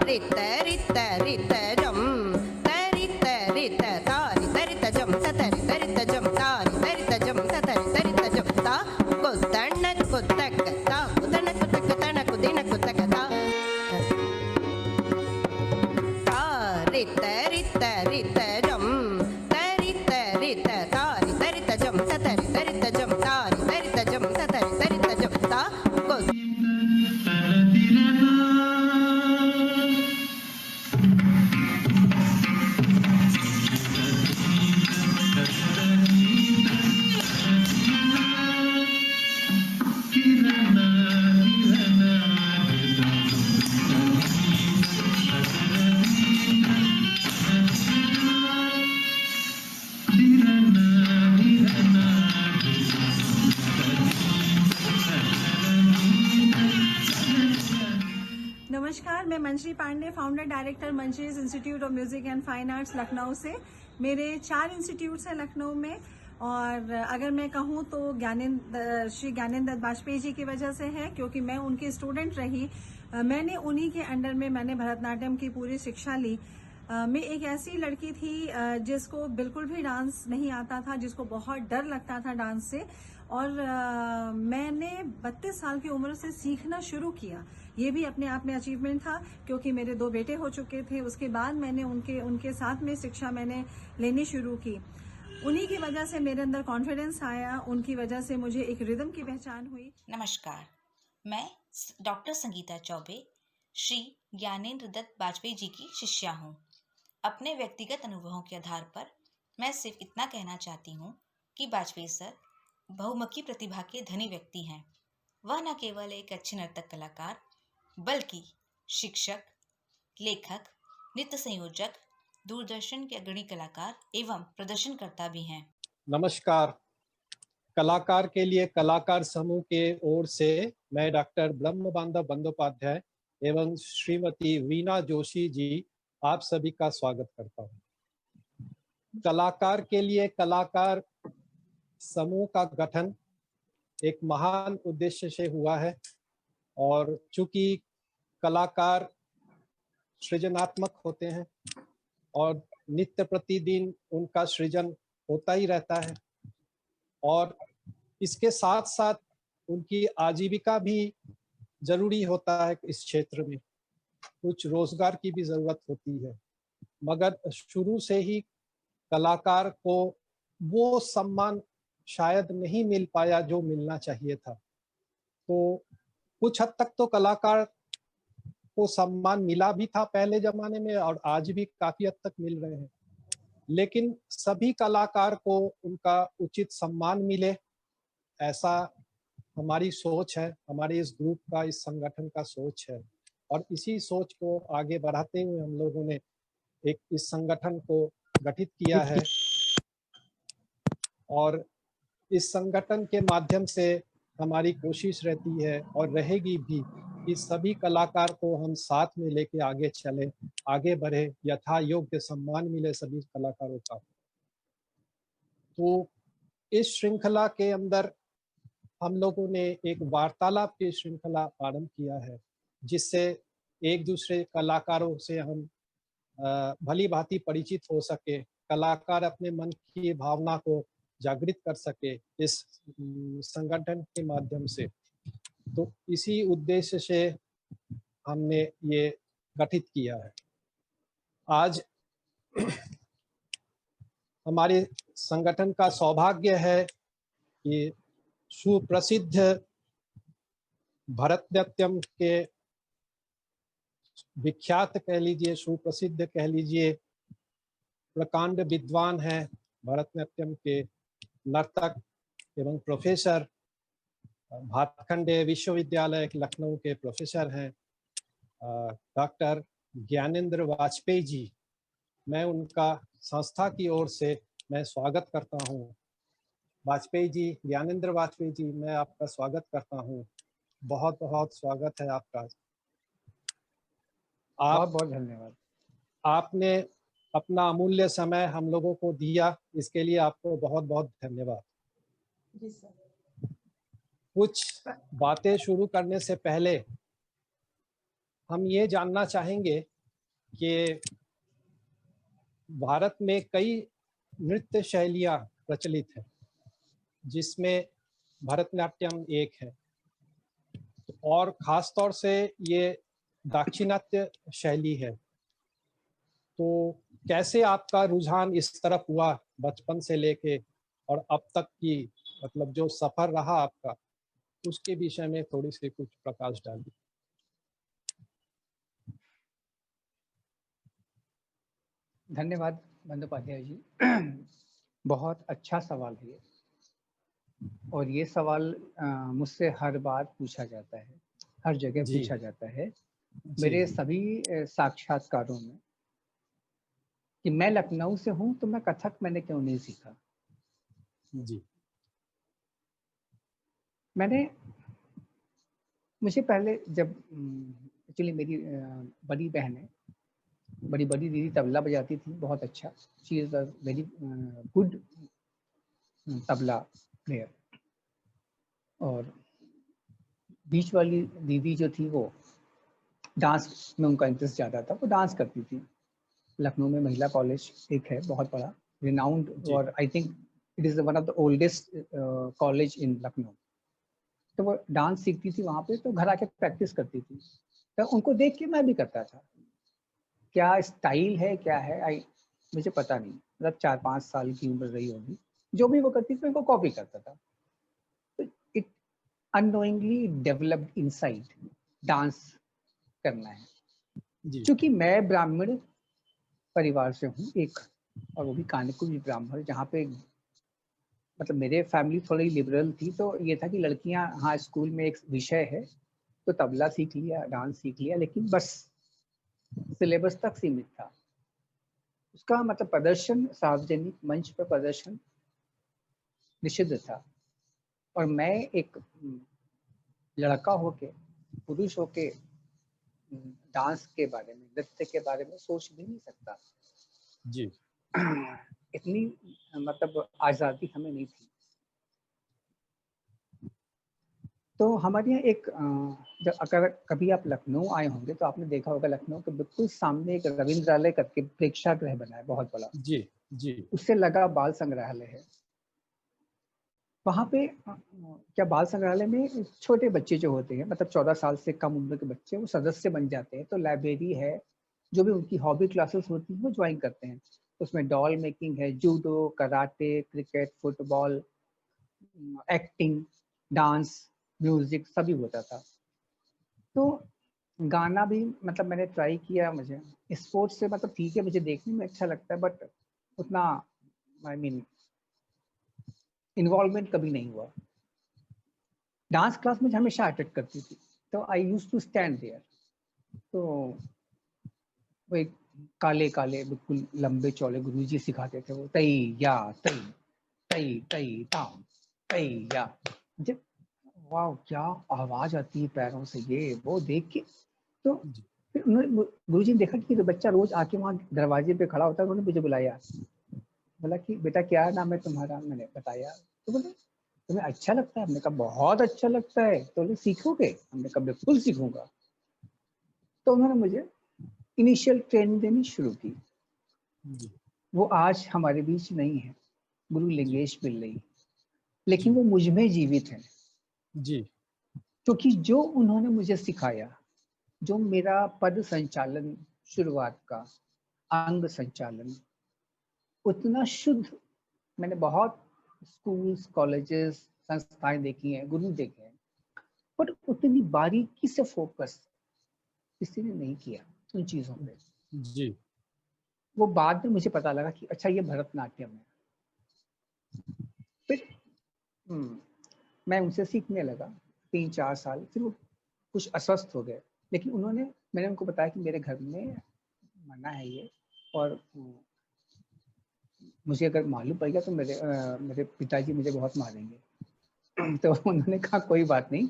रित रित रित जम तरित रित तारि तरित जम तरि तरित जम तारि तरित जम तरि तरित जम ता कुतन कुतक ता कुतन कुतक तन कुदिन कुतक ता रित रित रित जम तरित रित तारि तरित जम तरि तरित जम तारि तरित जम तरि तरित जम ता नमस्कार, मैं Manjari Pandey, founder director Manjee's institute of music and fine arts Lucknow से। मेरे 4 इंस्टीट्यूट्स हैं लखनऊ में, और अगर मैं कहूँ तो श्री ज्ञानेंद्र दत्त वाजपेयी जी की वजह से है, क्योंकि मैं उनकी स्टूडेंट रही। मैंने उन्हीं के अंडर में मैंने भरतनाट्यम की पूरी शिक्षा ली। मैं एक ऐसी लड़की थी जिसको बिल्कुल भी डांस नहीं आता था, जिसको बहुत डर लगता था डांस से, और मैंने 32 साल की उम्र से सीखना शुरू किया। ये भी अपने आप में अचीवमेंट था, क्योंकि मेरे 2 बेटे हो चुके थे। उसके बाद मैंने उनके साथ में शिक्षा मैंने लेनी शुरू की। उन्हीं की वजह से मेरे अंदर कॉन्फिडेंस आया, उनकी वजह से मुझे एक रिदम की पहचान हुई। नमस्कार, मैं डॉक्टर संगीता चौबे, श्री ज्ञानेंद्र दत्त वाजपेयी जी की शिष्या हूँ। अपने व्यक्तिगत अनुभवों के आधार पर मैं सिर्फ इतना कहना चाहती हूँ कि वाजपेयी सर बहुमुखी प्रतिभा के धनी व्यक्ति हैं। वह न केवल एक अच्छे नर्तक कलाकार, बल्कि शिक्षक, लेखक, नृत्य संयोजक, दूरदर्शन के अग्रणी कलाकार एवं प्रदर्शनकर्ता भी हैं। नमस्कार, कलाकार के लिए कलाकार समूह के ओर से मैं डॉक्टर ब्रह्म बांधव बंदोपाध्याय एवं श्रीमती वीणा जोशी जी आप सभी का स्वागत करता हूँ। कलाकार के लिए कलाकार समूह का गठन एक महान उद्देश्य से हुआ है, और चूंकि कलाकार सृजनात्मक होते हैं और नित्य प्रतिदिन उनका सृजन होता ही रहता है, और इसके साथ साथ उनकी आजीविका भी जरूरी होता है। इस क्षेत्र में कुछ रोजगार की भी जरूरत होती है, मगर शुरू से ही कलाकार को वो सम्मान शायद नहीं मिल पाया जो मिलना चाहिए था। तो कुछ हद तक तो कलाकार को सम्मान मिला भी था पहले जमाने में, और आज भी काफी हद तक मिल रहे हैं, लेकिन सभी कलाकार को उनका उचित सम्मान मिले, ऐसा हमारी सोच है, हमारे इस ग्रुप का, इस संगठन का सोच है। और इसी सोच को आगे बढ़ाते हुए हम लोगों ने एक इस संगठन को गठित किया है, और इस संगठन के माध्यम से हमारी कोशिश रहती है और रहेगी भी कि सभी कलाकार को हम साथ में लेके आगे चलें, आगे बढ़े, यथा योग्य सम्मान मिले सभी कलाकारों का। तो इस श्रृंखला के अंदर हम लोगों ने एक वार्तालाप की श्रृंखला आरंभ किया है, जिससे एक दूसरे कलाकारों से हम भली भांति परिचित हो सके, कलाकार अपने मन की भावना को जागृत कर सके इस संगठन के माध्यम से। तो इसी उद्देश्य से हमने ये गठित किया है। आज हमारे संगठन का सौभाग्य है कि सुप्रसिद्ध भरतनाट्यम के विख्यात कह लीजिए, सुप्रसिद्ध कह लीजिए, प्रकांड विद्वान हैं, भरतनाट्यम के नर्तक एवं प्रोफेसर, भातखंडे विश्वविद्यालय लखनऊ के प्रोफेसर हैं, डॉक्टर ज्ञानेंद्र वाजपेयी जी। मैं उनका संस्था की ओर से मैं स्वागत करता हूँ। वाजपेयी जी, ज्ञानेंद्र वाजपेयी जी, मैं आपका स्वागत करता हूँ। बहुत बहुत स्वागत है आपका। बहुत बहुत धन्यवाद। आपने अपना अमूल्य समय हम लोगों को दिया, इसके लिए आपको बहुत बहुत धन्यवाद। जी सर। कुछ बातें शुरू करने से पहले हम ये जानना चाहेंगे कि भारत में कई नृत्य शैलियाँ प्रचलित हैं, जिसमें भरतनाट्यम एक है, और ख़ास तौर से ये दाक्षिणात्य शैली है। तो कैसे आपका रुझान इस तरफ हुआ बचपन से लेके और अब तक की, मतलब जो सफ़र रहा आपका, उसके विषय में थोड़ी-सी कुछ प्रकाश डालिए? धन्यवाद बंदोपाध्याय जी। बहुत अच्छा सवाल है ये, और ये सवाल मुझसे हर बार पूछा जाता है, हर जगह जी, पूछा जाता है जी, मेरे जी, सभी साक्षात्कारों में कि मैं लखनऊ से हूँ तो मैं कथक मैंने क्यों नहीं सीखा। जी, मैंने मुझे पहले जब एक्चुअली मेरी बड़ी बहन है, बड़ी बड़ी दीदी तबला बजाती थी बहुत अच्छा। She is a very good tabla player. और बीच वाली दीदी जो थी वो डांस में उनका इंटरेस्ट ज़्यादा था, वो डांस करती थी। लखनऊ में महिला कॉलेज एक है बहुत बड़ा, रिनाउंड, जी, और I think it is one of the oldest college in Lucknow. तो वो डांस सीखती थी वहाँ पे, तो घर आके प्रैक्टिस करती थी। तो उनको देख के मैं भी करता था। क्या स्टाइल है क्या है, मुझे पता नहीं, मतलब 4-5 साल की उम्र रही होगी, जो भी वो करती थी उनको कॉपी करता था। तो it unknowingly developed inside dance करना है। जी, क्योंकि मैं ब्राह्मण परिवार से हूँ एक, और वो भी कानिकुल ब्राह्मण, जहाँ पे मतलब मेरे फैमिली थोड़ी लिबरल थी, तो ये था कि लड़कियां, हाँ स्कूल में एक विषय है तो तबला सीख लिया, डांस सीख लिया, लेकिन बस सिलेबस तक सीमित था। उसका मतलब प्रदर्शन, सार्वजनिक मंच पर प्रदर्शन निषिद्ध था। और मैं एक लड़का होके, पुरुष होके डांस के बारे में, नृत्य के बारे में सोच भी नहीं सकता। जी, इतनी मतलब आज़ादी हमें नहीं थी। तो हमारे यहाँ एक जब अगर कभी आप लखनऊ आए होंगे तो आपने देखा होगा, लखनऊ के बिल्कुल सामने एक रविंद्रालय करके प्रेक्षागृह बना है बहुत बड़ा, जी, जी, उससे लगा बाल संग्रहालय है। वहाँ पे क्या बाल संग्रहालय में छोटे बच्चे जो होते हैं, मतलब 14 साल से कम उम्र के बच्चे, वो सदस्य बन जाते हैं। तो लाइब्रेरी है, जो भी उनकी हॉबी क्लासेस होती हैं वो ज्वाइन करते हैं। उसमें डॉल मेकिंग है, judo, karate, cricket, football, acting, dance, music सभी होता था। तो गाना भी मतलब मैंने ट्राई किया। मुझे स्पोर्ट्स से मतलब ठीक है, मुझे देखने में अच्छा लगता है, बट उतना आई मीन इन्वॉल्वमेंट कभी नहीं हुआ। डांस क्लास मुझे हमेशा अटेंड करती थी, तो आई यूज टू स्टैंड देयर। तो वो एक काले काले बिल्कुल लंबे चौड़े गुरुजी सिखाते थे, वो तई या तई तई तई ताम तई या। जब वाह क्या आवाज आती है पैरों से, ये वो देख के, तो जी, फिर उन्होंने गुरुजी ने देखा कि तो बच्चा रोज आके वहाँ दरवाजे पे खड़ा होता है। उन्होंने मुझे बुलाया, बोला कि बेटा क्या नाम है तुम्हारा। मैंने बताया, तो बोले तुम्हें अच्छा लगता है। हमने कहा बहुत अच्छा लगता है। तो बोले सीखोगे। हमने कहा बिल्कुल सीखूंगा। तो उन्होंने मुझे इनिशियल ट्रेनिंग देनी शुरू की। जी, वो आज हमारे बीच नहीं है, गुरु जी, लिंगेश पिल्लई, लेकिन जी, वो मुझ में जीवित है। जी, क्योंकि जो उन्होंने मुझे सिखाया, जो मेरा पद संचालन शुरुआत का, अंग संचालन, उतना शुद्ध मैंने बहुत स्कूल्स, कॉलेजेस, संस्थाएं देखी हैं, गुरु देखे हैं, पर उतनी बारीकी से फोकस किसी ने नहीं किया उन चीजों पे। जी, वो बाद में मुझे पता लगा कि अच्छा ये भरतनाट्यम है। फिर मैं उनसे सीखने लगा 3-4 साल। फिर वो कुछ अस्वस्थ हो गए, लेकिन मैंने उनको बताया कि मेरे घर में मना है ये, और मुझे अगर मालूम पड़ गया तो मेरे पिताजी मुझे बहुत मारेंगे। तो उन्होंने कहा कोई बात नहीं,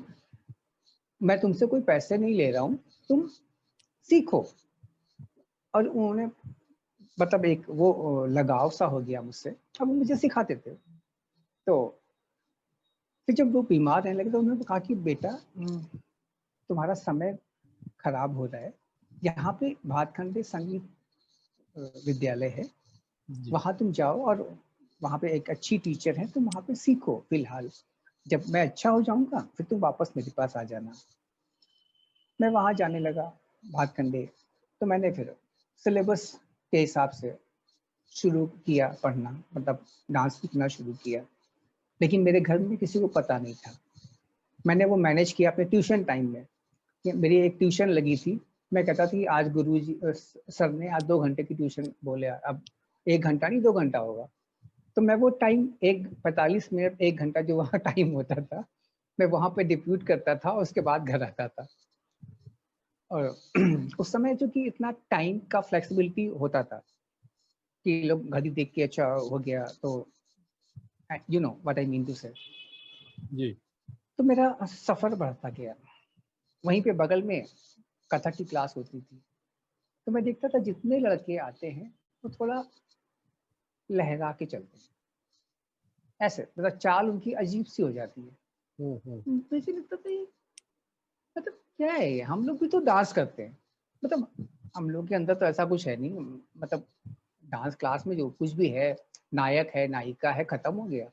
मैं तुमसे कोई पैसे नहीं ले रहा हूँ, तुम सीखो। और उन्होंने मतलब एक वो लगाव सा हो गया मुझसे, अब वो मुझे सिखाते थे। तो फिर जब वो बीमार रहने लगे तो उन्होंने कहा कि बेटा तुम्हारा समय खराब हो रहा है, यहाँ पे भातखंडे संगीत विद्यालय है, जी वहाँ तुम जाओ और वहाँ पे एक अच्छी टीचर है, तुम वहाँ पे सीखो फिलहाल, जब मैं अच्छा हो जाऊंगा फिर तुम वापस मेरे पास आ जाना। मैं वहाँ जाने लगा भातखंडे, तो मैंने फिर सिलेबस के हिसाब से शुरू किया पढ़ना, मतलब डांस सीखना शुरू किया। लेकिन मेरे घर में किसी को पता नहीं था। मैंने वो मैनेज किया अपने ट्यूशन टाइम में, कि मेरी एक ट्यूशन लगी थी। मैं कहता था कि आज गुरुजी सर ने आज 2 घंटे की ट्यूशन बोले, अब 1 घंटा नहीं 2 घंटा होगा। तो मैं वो टाइम 45 मिनट 1 घंटा जो वहाँ टाइम होता था, मैं वहाँ पे डिप्यूट करता था और उसके बाद घर आता था। और उस समय जो कि इतना टाइम का फ्लेक्सिबिलिटी होता था कि लोग घड़ी देख के अच्छा हो गया, तो you know what I mean to say. जी तो मेरा सफर बढ़ता गया। वहीं पे बगल में कथक की क्लास होती थी, तो मैं देखता था जितने लड़के आते हैं वो थोड़ा लहरा के चलते हैं, ऐसे मतलब चाल उनकी अजीब सी हो जाती है। हम्म। मुझे लगता था ये मतलब क्या है ये? हम लोग भी तो डांस करते हैं, मतलब हम लोग के अंदर तो ऐसा कुछ है नहीं, मतलब डांस क्लास में जो कुछ भी है, नायक है नायिका है, खत्म हो गया।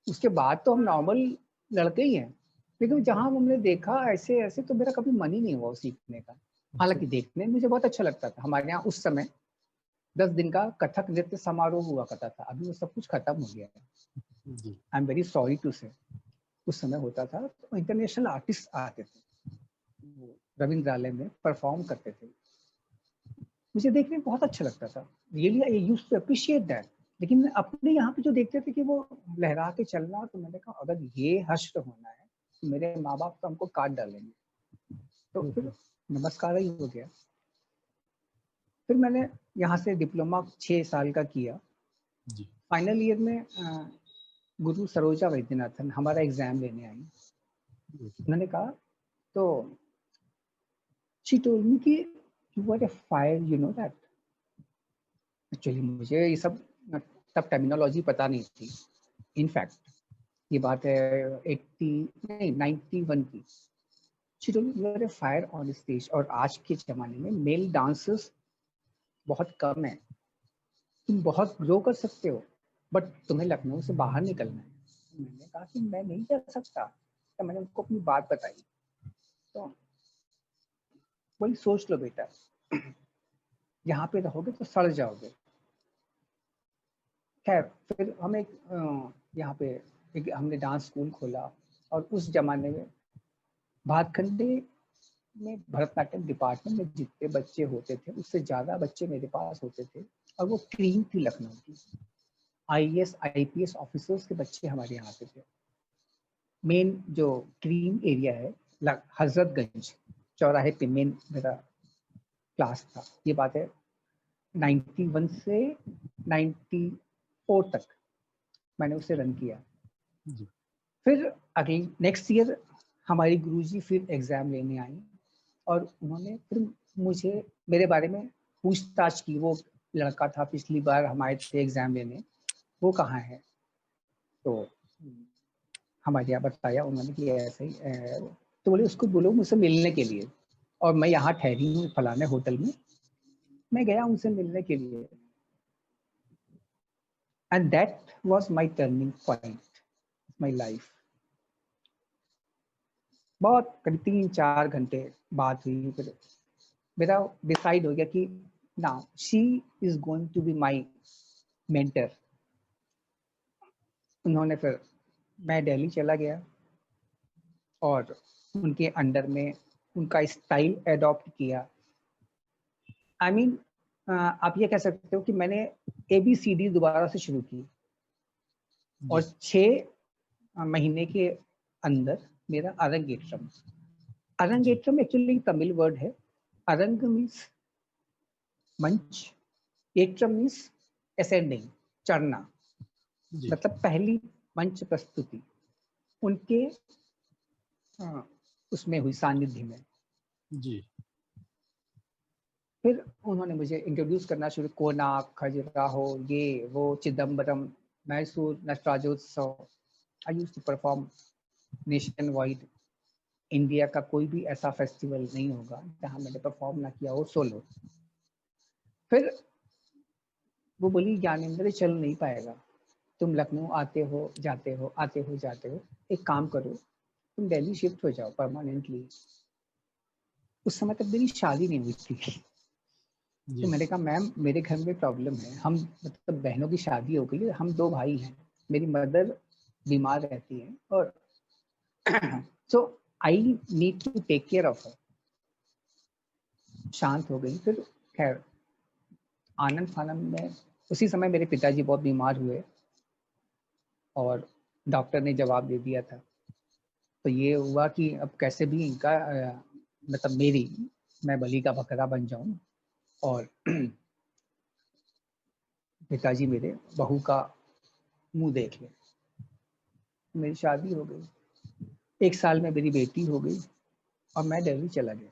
उसके बाद तो हम नॉर्मल लड़के ही हैं। लेकिन जहाँ हमने देखा ऐसे ऐसे, तो मेरा कभी मन ही नहीं हुआ वो सीखने का। हालांकि देखने में मुझे बहुत अच्छा लगता था। हमारे यहाँ उस समय 10 दिन का कथक नृत्य समारोह हुआ करता था, अभी वो सब कुछ खत्म हो गया है। जी I am very sorry to say. उस समय होता था तो इंटरनेशनल आर्टिस्ट आते थे, वो रविंद्रालय में परफॉर्म करते थे। मुझे देखने में बहुत अच्छा लगता था, really I used to appreciate that. लेकिन अपने यहाँ पे जो देखते थे कि वो लहरा के चलना, तो मैंने कहा अगर ये हश्र होना है तो मेरे माँ बाप तो हमको काट डालेंगे। तो फिर नमस्कार ही हो गया। फिर मैंने यहाँ से डिप्लोमा 6 साल का किया। जी फाइनल ईयर में गुरु सरोजा वैद्यनाथन हमारा एग्जाम लेने आई। उन्होंने कहा, तो शी टोल्ड मी कि you are a fire, you know that. Actually मुझे ये सब तब टर्मिनोलॉजी पता नहीं थी। इनफैक्ट ये बात है 80 नहीं 91 की। She told me you are a fire on stage. और आज के जमाने में मेल डांसर्स बहुत कम है, तुम बहुत ग्रो कर सकते हो, बट तुम्हें लखनऊ से बाहर निकलना है। मैंने कहा कि मैं नहीं जा सकता। तो मैंने उनको अपनी बात बताई, तो वही सोच लो बेटा, यहाँ पे रहोगे तो सड़ जाओगे। खैर फिर हम एक यहाँ पे एक हमने डांस स्कूल खोला। और उस जमाने में भातखंडे में भरतनाट्यम डिपार्टमेंट में जितने बच्चे होते थे उससे ज़्यादा बच्चे मेरे पास होते थे। और वो क्रीम थी लखनऊ की, IAS IPS ऑफिसर्स के बच्चे हमारे यहाँ पे थे। मेन जो क्रीम एरिया है हजरतगंज चौराहे पे मेन मेरा क्लास था। ये बात है 91 से 94 तक मैंने उसे रन किया। जी फिर अगले नेक्स्ट ईयर हमारी गुरुजी फिर एग्जाम लेने आई और उन्होंने फिर मुझे मेरे बारे में पूछताछ की। वो लड़का था पिछली बार हमारे थे एग्जाम लेने, वो कहाँ है? तो हमारे यहाँ बताया उन्होंने कि ऐसे ही तो बोले उसको बोलो मुझसे मिलने के लिए। और मैं यहाँ ठहरी हूँ फलाने होटल में। मैं गया उनसे मिलने के लिए, and that was my turning point my life. बहुत करीब 3-4 घंटे बात हुई, फिर मेरा डिसाइड हो गया कि now she is going to be my mentor. उन्होंने फिर मैं दिल्ली चला गया और उनके अंडर में उनका स्टाइल अडॉप्ट किया। आई मीन आप ये कह सकते हो कि मैंने ABCD दोबारा से शुरू की। और 6 महीने के अंदर मेरा अरंगेट्रम। अरंगेट्रम एक्चुअली तमिल वर्ड है। अरंग मीन्स मंच, एट्रम मीन्स असेंडिंग, चढ़ना। जी मतलब पहली मंच प्रस्तुति उनके उसमें हुई सानिध्य में। जी फिर उन्होंने मुझे इंट्रोड्यूस करना शुरू, कोणार्क, खजुराहो, ये वो, Chidambaram, Mysore, Natarajotsav. I used to perform nationwide India का कोई भी ऐसा फेस्टिवल नहीं होगा जहाँ मैंने परफॉर्म ना किया हो सोलो। फिर वो बोली ज्ञानेंद्र चल नहीं पाएगा, तुम लखनऊ आते हो जाते हो, आते हो जाते हो, एक काम करो तुम दिल्ली शिफ्ट हो जाओ परमानेंटली। उस समय तक मेरी शादी नहीं हुई थी। तो जी मैंने कहा मैम मेरे घर में प्रॉब्लम है, हम मतलब बहनों की शादी हो गई है, हम 2 भाई हैं, मेरी मदर बीमार रहती है और so I need to take care of her. शांत हो गई। फिर खैर आनंद फानंद में उसी समय मेरे पिताजी बहुत बीमार हुए और डॉक्टर ने जवाब दे दिया था। तो ये हुआ कि अब कैसे भी इनका मतलब मैं बलि का बकरा बन जाऊं और पिताजी मेरे बहू का मुंह देख ले। मेरी शादी हो गई, 1 साल में मेरी बेटी हो गई और मैं दिल्ली चला गया।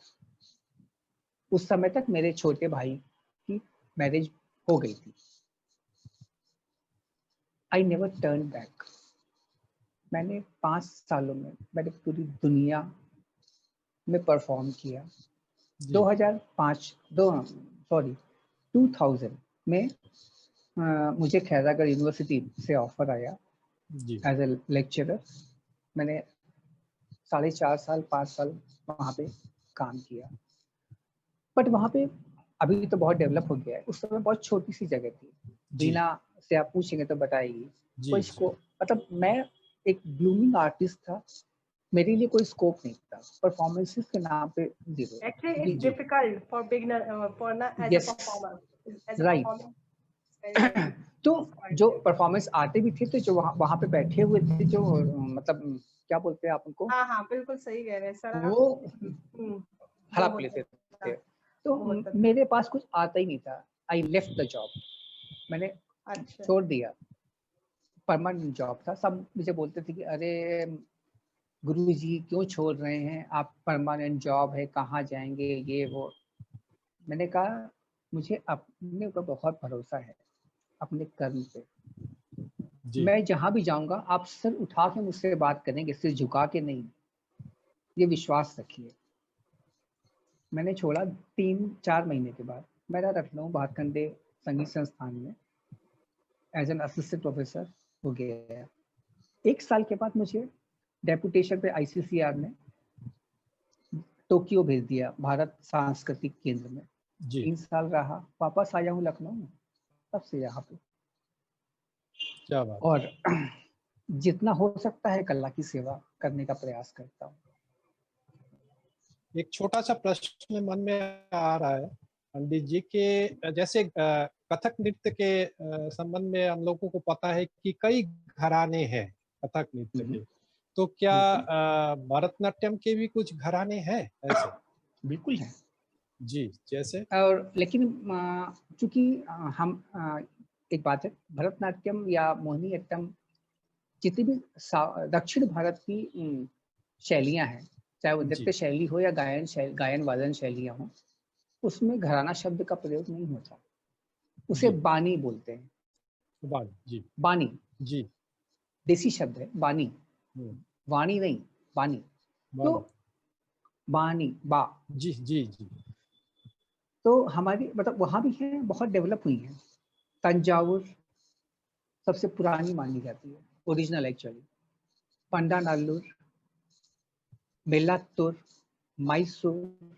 उस समय तक मेरे छोटे भाई की मैरिज हो गई थी। I never turn back. मैंने 5 सालों में मैंने पूरी दुनिया में परफॉर्म किया। जी 2005 सॉरी 2000 में मुझे खैरागढ़ यूनिवर्सिटी से ऑफर आया जी एज ए लेक्चरर। मैंने 4.5 साल 5 साल वहाँ पे काम किया। बट वहाँ पे अभी तो बहुत डेवलप हो गया है, उस समय बहुत छोटी सी जगह थी। जी बीना से आप पूछेंगे तो बताएगी जी कोई स्कोप, मतलब मैं एक ब्लूमिंग आर्टिस्ट था, मेरे लिए कोई स्कोप नहीं था। परफॉर्मेंसेस के नाम पे जीरो। Actually, it's जी difficult for beginner, for not as Yes. a performer. As a Right. performer, it's very, very तो quite जो difficult. परफॉर्मेंस आते भी थे तो जो वहाँ पे बैठे हुए थे, जो मतलब क्या बोलते हैं आप उनको, हाँ हाँ बिल्कुल सही कह रहे हैं सर आप। वो हम्म, हड़प बहुत लेते अच्छा, थे। तो बहुत अच्छा। मेरे पास कुछ आता ही नहीं था। आई लेफ्ट द जॉब, मैंने अच्छा छोड़ दिया। परमानेंट जॉब था। सब मुझे बोलते थे कि अरे गुरुजी क्यों छोड़ रहे हैं आप, परमानेंट जॉब है, कहाँ जाएंगे, ये वो। मैंने कहा मुझे अपने ऊपर बहुत भरोसा है, अपने कर्म पे। जी मैं जहाँ भी जाऊंगा आप सर उठा के मुझसे बात करेंगे, सिर झुका के नहीं, ये विश्वास रखिए। मैंने छोड़ा। 3-4 महीने के बाद मेरा लखनऊ भातखंडे संगीत संस्थान में एज एन असिस्टेंट प्रोफेसर हो गया। 1 साल के बाद मुझे डेपुटेशन पे ICCR ने टोक्यो भेज दिया, भारत सांस्कृतिक केंद्र में। जी 3 साल रहा, वापस आया हूँ लखनऊ में, तब से यहाँ पे। क्या बात। और जितना हो सकता है कला की सेवा करने का प्रयास करता हूँ। एक छोटा सा प्रश्न मन में आ रहा है पंडित जी के, जैसे कथक नृत्य के संबंध में हम लोगों को पता है कि कई घराने हैं कथक नृत्य के, तो क्या भरतनाट्यम के भी कुछ घराने हैं ऐसे? बिल्कुल है जी जैसे? और लेकिन चूंकि हम एक बात है, भरतनाट्यम या मोहिनीअट्टम जितनी भी दक्षिण भारत की शैलियां हैं, चाहे वो नृत्य शैली हो या गायन वादन शैलियां हो, उसमें घराना शब्द का प्रयोग नहीं होता। उसे जी। बानी बोलते हैं। बानी जी बानी जी देसी शब्द है, बानी, वाणी नहीं, बानी। तो बानी बा, जी जी जी तो हमारी मतलब वहां भी है, बहुत डेवलप हुई है। तंजावुर सबसे पुरानी मानी जाती है, ओरिजिनल एक्चुअली। पंडानाल्लूर, मेलात्तूर, मैसूर,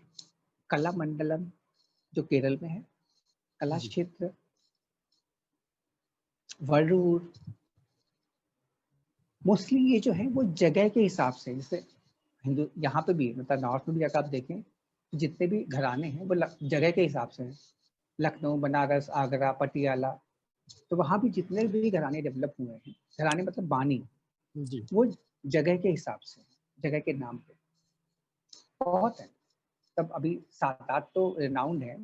कलामंडलम जो केरल में है, कला जी। क्षेत्र, वरूर। मोस्टली ये जो है वो जगह के हिसाब से, जैसे हिंदू यहाँ पे भी मतलब नॉर्थ में भी अगर आप देखें जितने भी घराने हैं वो जगह के हिसाब से हैं। लखनऊ, बनारस, आगरा, पटियाला, तो वहाँ भी जितने भी घराने डेवलप हुए हैं, घराने मतलब बानी, जी वो जगह के हिसाब से, जगह के नाम पे बहुत है। तब अभी 7-8 तो रिनाउंड है।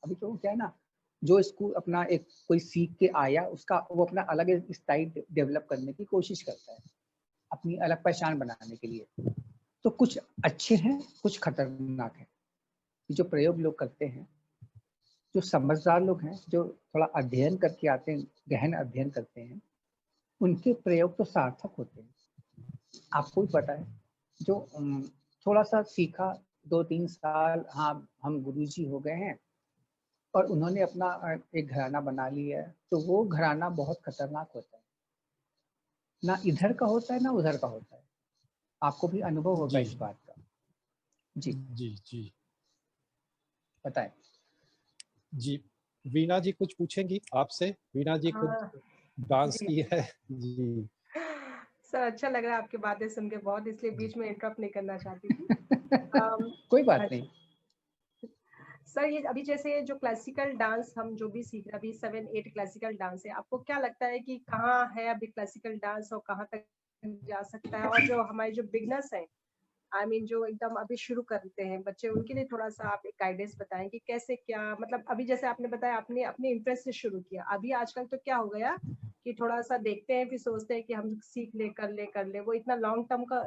अभी तो क्या है ना, जो स्कूल अपना एक कोई सीख के आया, उसका वो अपना अलग स्टाइल डेवलप करने की कोशिश करता है, अपनी अलग पहचान बनाने के लिए। तो कुछ अच्छे हैं, कुछ खतरनाक हैं। जो प्रयोग लोग करते हैं, जो समझदार लोग हैं, जो थोड़ा अध्ययन करके आते हैं, गहन अध्ययन करते हैं, उनके प्रयोग तो सार्थक होते हैं। आपको भी पता है, जो थोड़ा सा सीखा, 2-3 साल हाँ हम गुरुजी हो गए हैं और उन्होंने अपना एक घराना बना लिया है। तो वो घराना बहुत खतरनाक होता है, ना इधर का होता है ना उधर का होता है। आपको भी अनुभव होगा जी इस बात का। जी जी जी बताएं। जी। वीणा जी कुछ पूछेंगी आपसे? वीणा जी खुद हाँ डांस जी। की है। जी सर अच्छा लग रहा है आपकी बातें सुन के बहुत, इसलिए जी। बीच में इंटरप्ट नहीं करना चाहती थी। कोई बात हाँ नहीं। जी। सर ये अभी जैसे जो क्लासिकल डांस हम जो भी सीख रहे हैं, अभी 7-8 क्लासिकल डांस है, आपको क्या लगता है कि कहाँ है अभी क्लासिकल डांस और कहाँ तक जा सकता है? और जो हमारे जो बिगनर्स हैं, आई मीन जो एकदम अभी शुरू करते हैं बच्चे, उनके लिए थोड़ा सा आप एक गाइडेंस बताएं कि कैसे क्या, मतलब अभी जैसे आपने बताया आपने अपने इंटरेस्ट से शुरू किया, अभी आजकल तो क्या हो गया कि थोड़ा सा देखते हैं फिर सोचते हैं कि हम सीख ले कर ले, वो इतना लॉन्ग टर्म का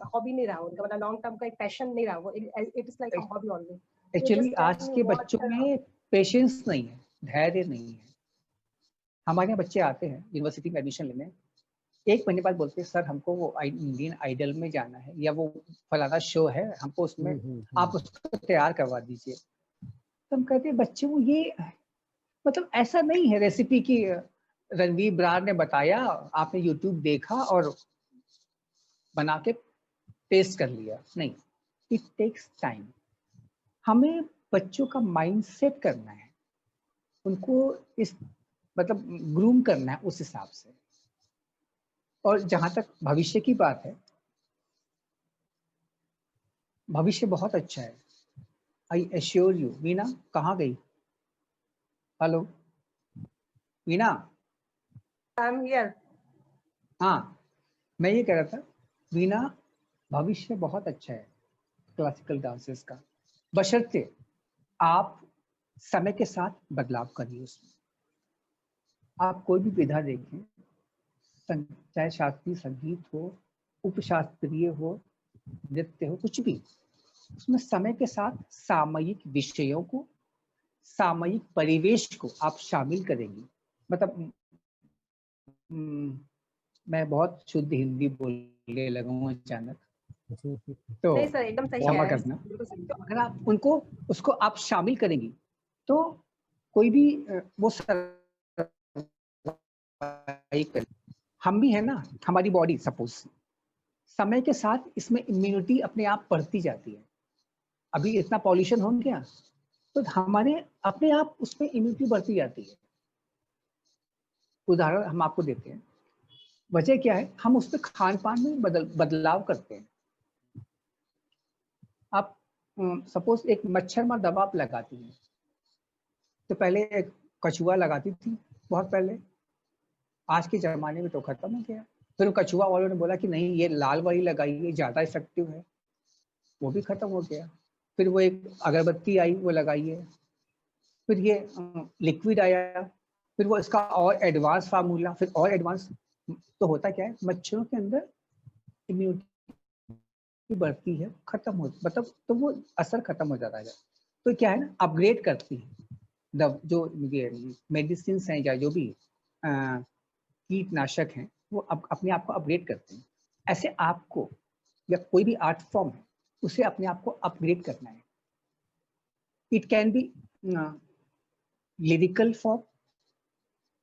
हॉबी नहीं रहा उनका, मतलब लॉन्ग टर्म का एक पैशन नहीं रहा, वो it is like a hobby only. तो एक्चुअली जस्ट टेल आज मी के व्हाट। बच्चों में पेशेंस नहीं है, धैर्य नहीं है। हमारे यहाँ बच्चे आते हैं यूनिवर्सिटी में एडमिशन लेने, 1 महीने बाद बोलते हैं सर हमको वो इंडियन आइडल में जाना है या वो फलाना शो है, हमको उसमें आप उसको तैयार करवा दीजिए। तो हम कहते हैं बच्चे वो ये मतलब ऐसा नहीं है रेसिपी की रणवीर बरार ने बताया, आपने यूट्यूब देखा और बना के पेस्ट कर लिया, नहीं। It takes time. हमें बच्चों का माइंड सेट करना है, उनको इस मतलब ग्रूम करना है उस हिसाब से। और जहां तक भविष्य की बात है, भविष्य बहुत अच्छा है। I assure you. वीणा कहाँ गई? Hello Veena. I am here. हाँ मैं ये कह रहा था, वीणा भविष्य बहुत अच्छा है क्लासिकल डांसेस का, बशर्ते आप समय के साथ बदलाव करिए उसमें। आप कोई भी विधा देखें, चाहे शास्त्रीय संगीत हो, उपशास्त्रीय हो, नृत्य हो, कुछ भी, उसमें समय के साथ सामयिक विषयों को, सामयिक परिवेश को आप शामिल करेंगी। मतलब मैं बहुत शुद्ध हिंदी बोलने लगा हूँ अचानक, तो नहीं सर एकदम सही कह क्षमा रहे हैं, करना। बिल्कुल सही। तो अगर आप उनको उसको आप शामिल करेंगी तो कोई भी वो हम भी है ना, हमारी बॉडी सपोज समय के साथ इसमें इम्यूनिटी अपने आप बढ़ती जाती है। अभी इतना पॉल्यूशन हो गया तो हमारे अपने आप उसमें इम्यूनिटी बढ़ती जाती है। उदाहरण हम आपको देते हैं, वजह क्या है, हम उसमें खान पान में बदलाव करते हैं। आप सपोज एक मच्छर मार दवा आप लगाती हैं, तो पहले एक कछुआ लगाती थी बहुत पहले, आज के जमाने में तो खत्म हो गया। फिर कछुआ वालों ने बोला कि नहीं ये लाल वाली लगाइए ज्यादा इफेक्टिव है, वो भी खत्म हो गया। फिर वो एक अगरबत्ती आई वो लगाइए, फिर ये लिक्विड आया, फिर वो इसका और एडवांस फार्मूला, फिर और एडवांस। तो होता क्या है, मच्छरों के अंदर इम्यूनिटी बढ़ती है, खत्म हो मतलब तो वो असर खत्म हो जाता है। तो क्या है ना, अपग्रेड करती है जो मेडिसिन हैं या जो भी कीटनाशक हैं, वो अपने आप को अपग्रेड करते हैं। ऐसे आपको या कोई भी आर्ट फॉर्म है उसे अपने आप को अपग्रेड करना है। It can be lyrical form.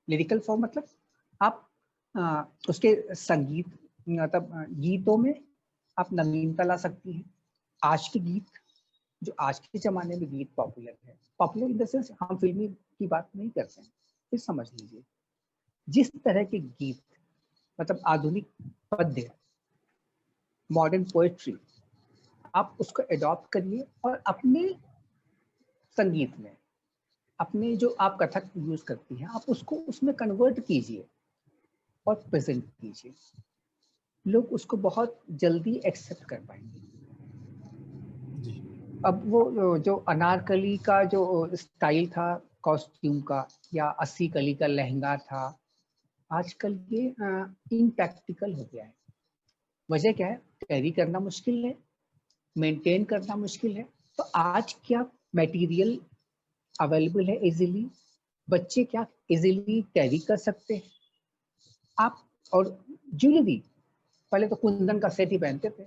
Lyrical form मतलब आप उसके संगीत मतलब गीतों में आप नवीनता ला सकती हैं। आज के गीत, जो आज के जमाने में गीत पॉपुलर है, पॉपुलर इन द सेंस हम फिल्मी की बात नहीं करते हैं, फिर समझ लीजिए जिस तरह के गीत मतलब आधुनिक पद्य, मॉडर्न पोएट्री, आप उसको एडॉप्ट करिए और अपने संगीत में, अपने जो आप कथक यूज करती हैं आप उसको उसमें कन्वर्ट कीजिए और प्रेजेंट कीजिए। लोग उसको बहुत जल्दी एक्सेप्ट कर पाएंगे। अब वो जो अनारकली का जो स्टाइल था कॉस्ट्यूम का, या 80 कली का लहंगा था, आजकल ये इनप्रैक्टिकल हो गया है। वजह क्या है, कैरी करना मुश्किल है, मेंटेन करना मुश्किल है। तो आज क्या मटेरियल अवेलेबल है इजीली, बच्चे क्या इजीली कैरी कर सकते हैं आप। और ज्वेलरी, पहले तो कुंदन का सेट ही पहनते थे,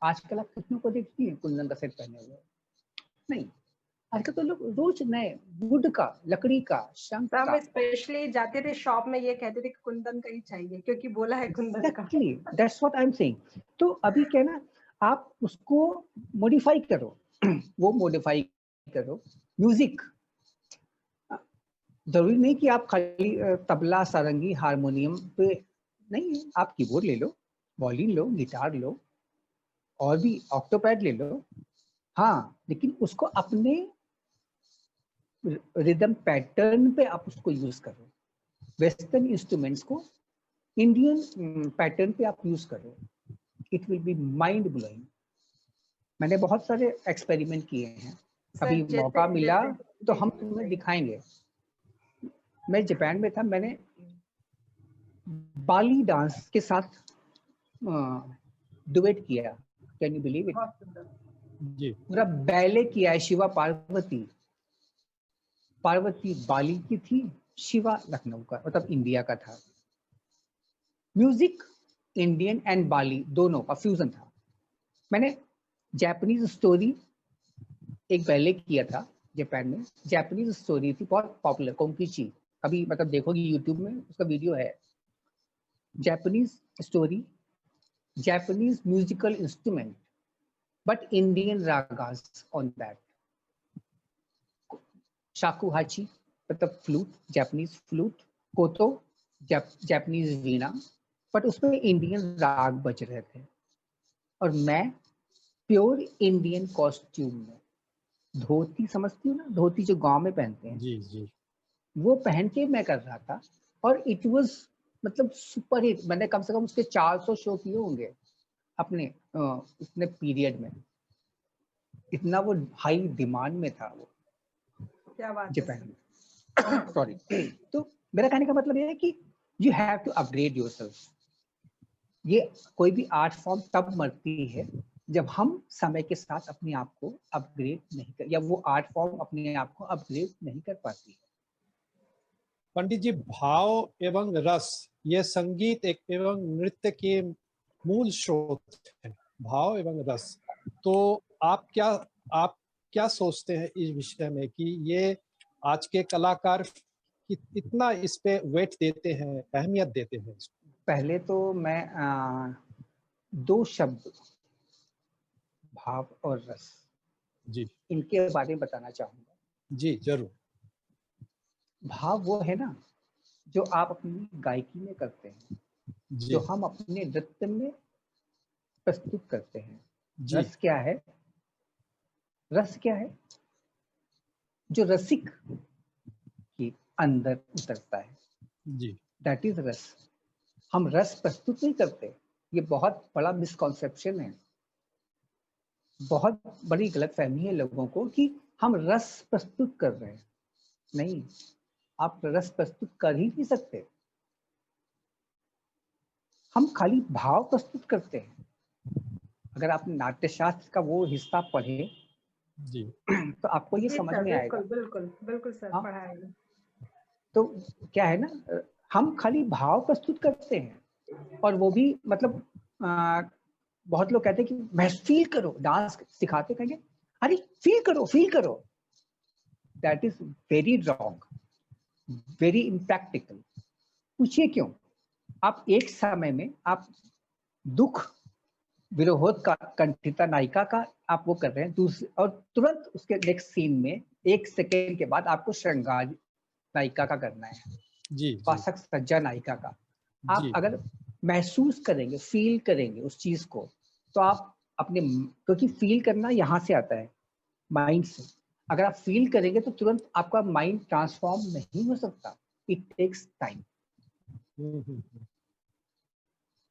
आजकल आप कितनों को देखती हैं कुंदन का सेट पहने हुए? नहीं, आजकल तो लोग रोज नए वुड का, लकड़ी का, शंख तो हम का। स्पेशली जाते थे शॉप में, ये कहते थे कि कुंदन का ही चाहिए क्योंकि बोला है कुंदन का। Actually that's what I am saying. तो अभी क्या ना, आप उसको मॉडिफाई करो वो मॉडिफाई करो। म्यूजिक जरूरी नहीं कि आप खाली तबला, सारंगी, हारमोनियम पे नहीं, आप कीबोर्ड ले लो, वॉलिन लो, गिटार लो, और भी ऑक्टोपैड ले लो। हाँ, लेकिन उसको अपने रिदम पैटर्न पे आप उसको यूज करो। वेस्टर्न इंस्ट्रूमेंट्स को इंडियन पैटर्न पे आप यूज करो, it will be mind blowing. मैंने बहुत सारे एक्सपेरिमेंट किए हैं, अभी जैसे मौका मिला जैसे तो जी, हम जी, तुम्हें बताइए। दिखाएंगे। मैं जापान में था, मैंने बाली डांस के साथ डुएट किया। Can you believe it? बहुत सुंदर। जी पूरा बैले किया है। शिवा पार्वती, पार्वती बाली की थी, शिवा लखनऊ का, मतलब इंडिया का था। म्यूजिक इंडियन एंड बाली दोनों का फ्यूजन था। मैंने जापानीज स्टोरी एक बैले किया था जापान में। जापानीज स्टोरी थी बहुत पॉपुलर, कोंकीची। अभी मतलब देखोगी यूट्यूब में, उसका वीडियो है। Japanese story, Japanese musical instrument, but Indian ragas on that. Shakuhachi, मतलब flute, Japanese flute, koto, Japanese वीणा, बट उसमें इंडियन राग बज रहे थे। और मैं प्योर इंडियन कॉस्ट्यूम में, धोती समझती हूँ ना, धोती जो गांव में पहनते हैं, जी जी वो पहन के मैं कर रहा था। और इट वाज मतलब सुपर हिट। मैंने कम से कम उसके 400 शो किए होंगे अपने इतने पीरियड में। इतना वो हाई डिमांड में था वो क्या बात है जापान सर। में। सॉरी। तो मेरा कहने का मतलब ये है कि you have to upgrade yourself. ये कोई भी आर्ट फॉर्म तब मरती है जब हम समय के साथ अपने आप को अपग्रेड नहीं कर, या वो आर्ट फॉर्म अपने आप को अपग्रेड नहीं कर पाती है। पंडित जी, भाव एवं रस ये संगीत एक एवं नृत्य के मूल स्रोत है। भाव एवं रस, तो आप क्या सोचते हैं इस विषय में कि ये आज के कलाकार इतना इस पे वेट देते हैं, अहमियत देते हैं इसको? पहले तो मैं दो शब्द, भाव और रस, जी इनके बारे में बताना चाहूंगा। जी जरूर। भाव वो है ना जो आप अपनी गायकी में करते हैं, जी जो हम अपने नृत्य में प्रस्तुत करते हैं। जी रस क्या है? रस क्या है? जो रसिक के अंदर उतरता है, जी दैट इज रस। हम रस प्रस्तुत नहीं करते, ये बहुत बड़ा मिसकॉन्सेप्शन है, बहुत बड़ी गलतफहमी है लोगों को कि हम रस प्रस्तुत कर रहे हैं। नहीं, आप रस प्रस्तुत कर ही नहीं सकते। हम खाली भाव प्रस्तुत करते हैं। अगर आप नाट्यशास्त्र का वो हिस्सा पढ़े जी तो आपको ये जी समझ सर, में आएगा। बिल्कुल बिल्कुल बिल्कुल सर, हाँ, पढ़ाएंगे। तो क्या है ना, हम खाली भाव प्रस्तुत करते हैं, और वो भी मतलब बहुत लोग कहते हैं कि मैं फील करो, डांस सिखाते कहेंगे अरे फील करो फील करो। That is very wrong, very impractical. पूछिए क्यों? आप एक समय में आप दुख, विरोध का, कंठिता नायिका का आप वो कर रहे हैं, दूसरे, और तुरंत उसके नेक्स्ट सीन में 1 सेकेंड के बाद आपको श्रृंगार नायिका का करना है, जी जी पाशक सज्जा नायिका का। आप जी अगर महसूस करेंगे, फील करेंगे उस चीज को, तो आप अपने, क्योंकि फील करना यहाँ से आता है, माइंड से। अगर आप फील करेंगे तो तुरंत आपका माइंड ट्रांसफॉर्म नहीं हो सकता, इट टेक्स टाइम। हम्म।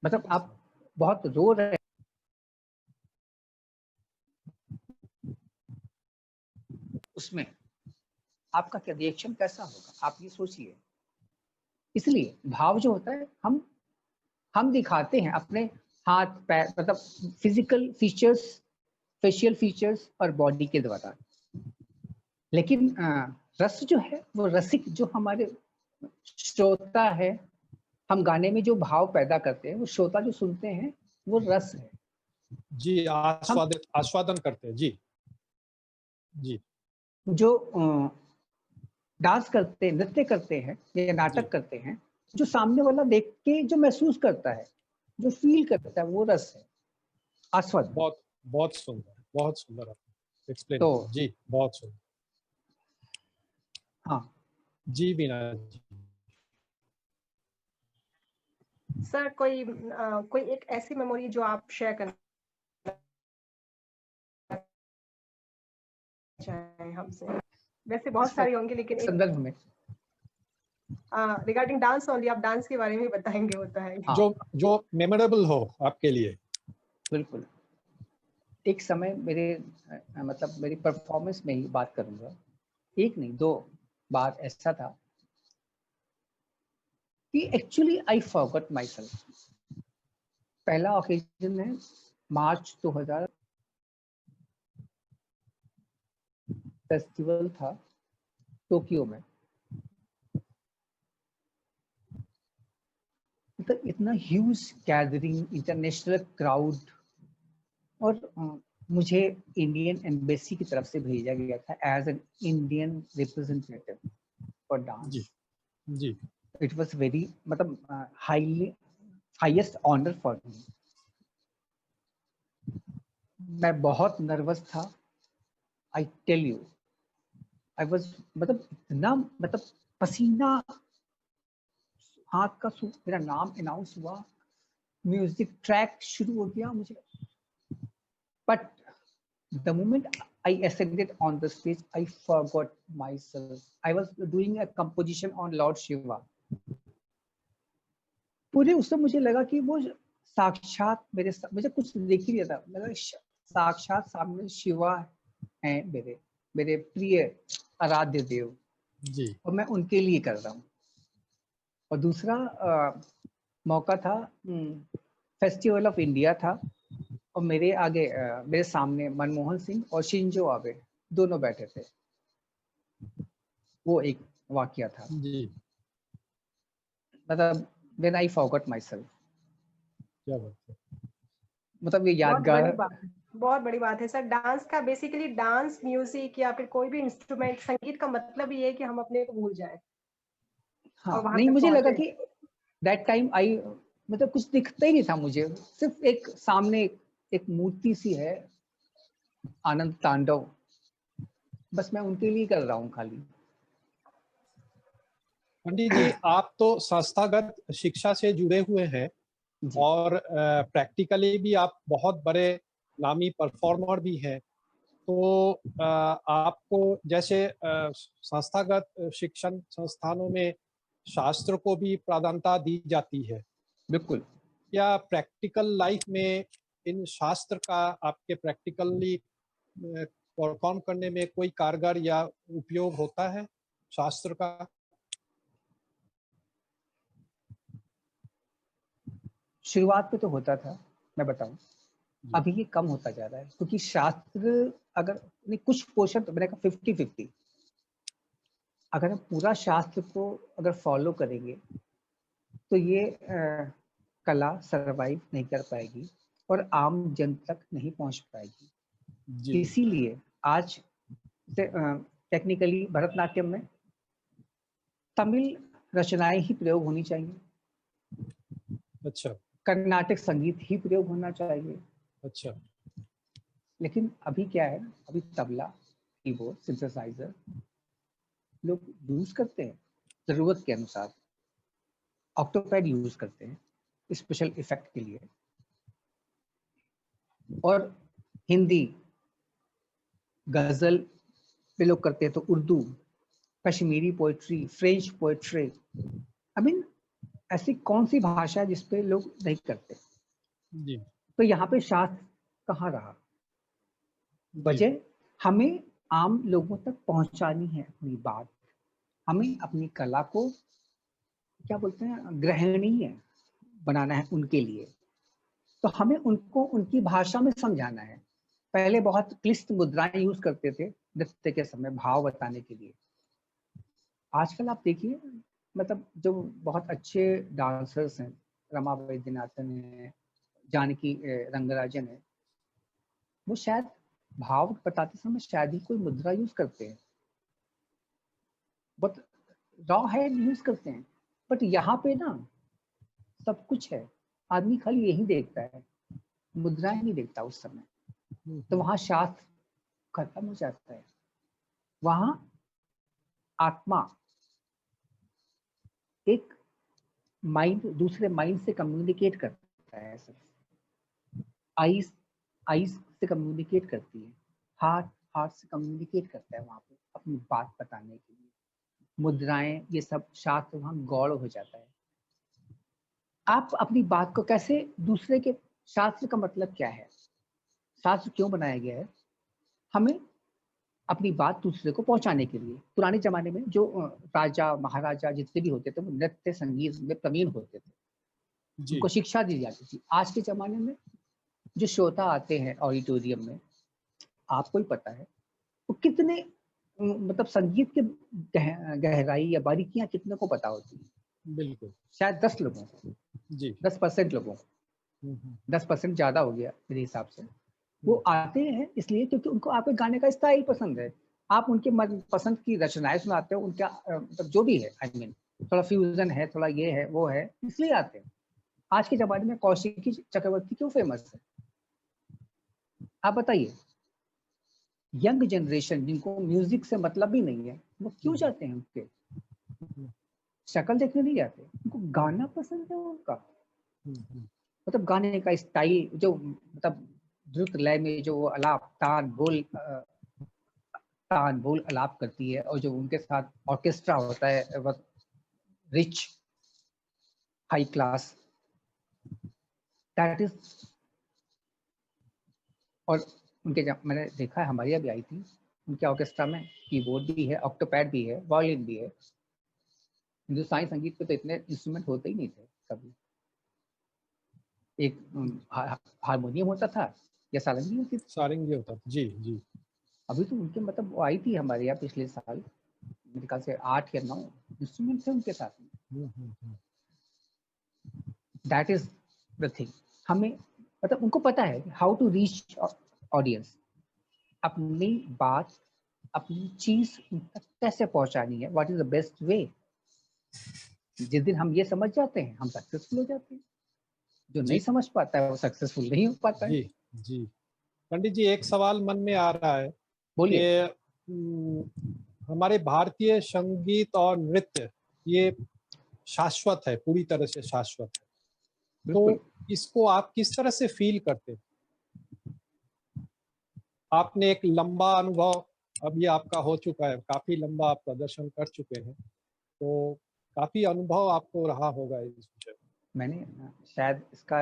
मतलब आप बहुत रो रहे हैं, उसमें आपका क्या रिएक्शन कैसा होगा, आप ये सोचिए। इसलिए भाव जो होता है, हम दिखाते हैं अपने हाथ पैर, मतलब फिजिकल फीचर्स, फेशियल फीचर्स और बॉडी के द्वारा। लेकिन रस जो है, वो रसिक जो हमारे श्रोता है, हम गाने में जो भाव पैदा करते हैं, वो श्रोता जो सुनते हैं, वो रस है। जी, हम आस्वादन करते हैं। जी, जी, जो डांस करते हैं, नृत्य करते हैं या जी, नाटक करते हैं, जो सामने वाला देख के जो महसूस करता है, जो फील करता है, वो रस है, आस्वाद। बहुत बहुत सुंदर आपने एक्सप्लेन तो किया। जी, बहुत सुंदर। हाँ, जी, वीना जी। सर कोई एक ऐसी मेमोरी जो आप शेयर करना चाहें हमसे? वैसे बहुत इस सारी होंगी लेकिन एक संदर्भ में, रिगार्डिंग डांस ओनली, आप डांस के बारे में ही बताएंगे, होता है। हाँ, जो जो मेमोरेबल हो आपके लिए। बिल्कुल। एक समय मेरे मतलब मेरी परफॉर्मेंस में ही बात करूंगा, एक नहीं 2 बार ऐसा था कि actually I forgot my self. पहला ओकेजन है मार्च 2000, फेस्टिवल था टोक्यो में। मतलब इतना ह्यूज गैदरिंग, इंटरनेशनल क्राउड, और मुझे इंडियन एम्बेसी की तरफ से भेजा गया था as an Indian representative for जी, डांस। जी, इट वाज वेरी मतलब हाईएस्ट ऑनर फॉर मी। मैं बहुत नर्वस था, I tell you. I was मतलब इतना मतलब पसीना, हाथ का मेरा नाम अनाउंस हुआ, म्यूजिक ट्रैक शुरू हो गया मुझे, but the moment I ascended on the stage, I forgot myself. I was doing a composition on Lord Shiva. पूरे उस समय मुझे लगा कि वो साक्षात मुझे कुछ दिख ही नहीं था, लगा साक्षात सामने शिवा हैं, मेरे मेरे प्रिय आराध्य देव, जी, और मैं उनके लिए कर रहा हूँ। और दूसरा मौका था, फेस्टिवल ऑफ इंडिया था, और मेरे आगे मेरे सामने मनमोहन सिंह और शिंजो आबे दोनों बैठे थे। वो एक वाकया था, जी, मतलब when I forgot my self, क्या बात है। मतलब ये बहुत यादगार। बड़ी बात है, बहुत बड़ी बात है सर। डांस का बेसिकली, डांस म्यूजिक या फिर कोई भी इंस्ट्रूमेंट, संगीत का मतलब ये है कि हम अपने को भूल जाए और हाँ, वहां नहीं तक मुझे लगा पहुंचे। कि दैट टाइम आई, मतलब कुछ दिखता ही नहीं था मुझे, सिर्फ एक सामने एक मूर्ति सी है, आनंद तांडव, बस मैं उनके लिए कर रहा हूँ खाली। पंडित जी, आप तो संस्थागत शिक्षा से जुड़े हुए हैं जी और प्रैक्टिकली भी आप बहुत बड़े नामी परफॉर्मर भी हैं। तो आपको जैसे संस्थागत शिक्षण संस्थानों में शास्त्र को भी प्राधान्यता दी जाती है, बिल्कुल। क्या प्रैक्टिकल लाइफ में इन शास्त्र का आपके प्रैक्टिकली परफॉर्म करने में कोई कारगर या उपयोग होता है शास्त्र का? शुरुआत में तो होता था, मैं बताऊं, जी, अभी ये कम होता जा रहा है, क्योंकि शास्त्र अगर नहीं, कुछ पोर्शन तो मैंने कहा 50-50, अगर हम पूरा शास्त्र को अगर फॉलो करेंगे तो ये कला सरवाइव नहीं कर पाएगी और आम जन तक नहीं पहुंच जी, पाएगी। इसीलिए आज टेक्निकली भरतनाट्यम में तमिल रचनाएं ही प्रयोग होनी चाहिए, अच्छा, कर्नाटक संगीत ही प्रयोग होना चाहिए। अच्छा, लेकिन अभी क्या है, अभी तबला, कीबोर्ड, सिंथेसाइजर लोग यूज करते हैं जरूरत के अनुसार, ऑक्टोपैड यूज करते हैं स्पेशल इफेक्ट के लिए, और हिंदी गजल पे लोग करते हैं तो Urdu, Kashmiri poetry, French poetry, I mean ऐसी कौन सी भाषा है जिसपे लोग नहीं करते? जी, तो यहाँ पे शास्त्र कहाँ रहा? जी, वजह हमें आम लोगों तक पहुंचानी है अपनी बात, हमें अपनी कला को क्या बोलते हैं ग्रहणीय बनाना है उनके लिए, तो हमें उनको उनकी भाषा में समझाना है। पहले बहुत क्लिष्ट मुद्राएं यूज करते थे नृत्य के समय भाव बताने के लिए, आजकल आप देखिए, मतलब जो बहुत अच्छे डांसर्स हैं, रमा वैद्यनाथन है, जानकी रंगराजन है, वो शायद भाव बताते समय शायद ही कोई मुद्रा यूज करते हैं, बट रॉ है यूज करते हैं। बट यहाँ पे ना सब कुछ है, आदमी खाली यही देखता है, मुद्राएं नहीं देखता उस समय। तो वहां शास्त्र खत्म हो जाता है, वहां आत्मा एक माइंड दूसरे माइंड से कम्युनिकेट करता है। आईज आईज से कम्युनिकेट करती है, हार्ट हार्ट से कम्युनिकेट करता है वहां पे अपनी बात बताने के लिए। मुद्राएं ये सब शास्त्र वहां गौड़ हो जाता है। आप अपनी बात को कैसे दूसरे के, शास्त्र का मतलब क्या है, शास्त्र क्यों बनाया गया है? हमें अपनी बात दूसरे को पहुंचाने के लिए। पुराने जमाने में जो राजा महाराजा जितने भी होते थे वो नृत्य संगीत में प्रवीण होते थे, जी उनको शिक्षा दी जाती थी। आज के जमाने में जो श्रोता आते हैं ऑडिटोरियम में, आपको ही पता है वो कितने मतलब संगीत के गहराई या बारीकियां कितने को पता होती है? बिल्कुल, शायद 10 लोगों को, जी 10% लोगों को, 10% ज्यादा हो गया मेरे हिसाब से। वो आते हैं इसलिए क्योंकि उनको आपके गाने का स्टाइल पसंद है, आप उनके मन पसंद की रचनाएं सुनाते हो, उनका मतलब जो भी है, आई मीन थोड़ा फ्यूजन है, थोड़ा ये है वो है, इसलिए आते हैं। आज के जमाने में कौशिकी चक्रवर्ती क्यों फेमस है, आप बताइए? यंग जनरेशन जिनको म्यूजिक से मतलब ही नहीं है, वो क्यों जाते हैं? उनके शक्ल देखने नहीं जाते, उनको गाना पसंद है उनका। मतलब गाने का स्टाइल जो मतलब द्रुत लय में जो अलाप तान बोल अलाप करती है, और जो उनके साथ ऑर्केस्ट्रा होता है वो rich high class, that is. और उनके मैंने देखा है, हमारी अभी आई थी, उनके ऑर्केस्ट्रा में कीबोर्ड भी है, ऑक्टोपैड भी है, वायलिन भी है। हिंदुस्तानी संगीत पे तो इतने इंस्ट्रूमेंट होते ही नहीं थे कभी। एक हारमोनियम होता था या सारंगी होती थी, सारंगी होता था, जी जी। अभी तो उनके मतलब वो आई थी हमारे यहाँ पिछले साल, मेरे ख्याल से 8 या 9 इंस्ट्रूमेंट थे उनके साथ में। That is the thing. हमें मतलब उनको पता है हाउ टू रीच ऑडियंस, अपनी बात अपनी चीज उन तक कैसे पहुंचानी है, what is the best way. जिस दिन हम ये समझ जाते हैं हम सक्सेसफुल हो जाते हैं, जो नहीं समझ पाता है वो सक्सेसफुल नहीं हो पाता है। जी जी। पंडित जी, एक सवाल मन में आ रहा है बोलिए। कि हमारे भारतीय संगीत और नृत्य ये शाश्वत है, पूरी तरह से शाश्वत है, बिल्कुल। तो इसको आप किस तरह से फील करते हैं? आपने एक लंबा अनुभव अभी आपका हो चुका है, काफी लंबा आप प्रदर्शन कर चुके हैं, तो काफी अनुभव आपको रहा होगा इस विषय में। मैंने शायद इसका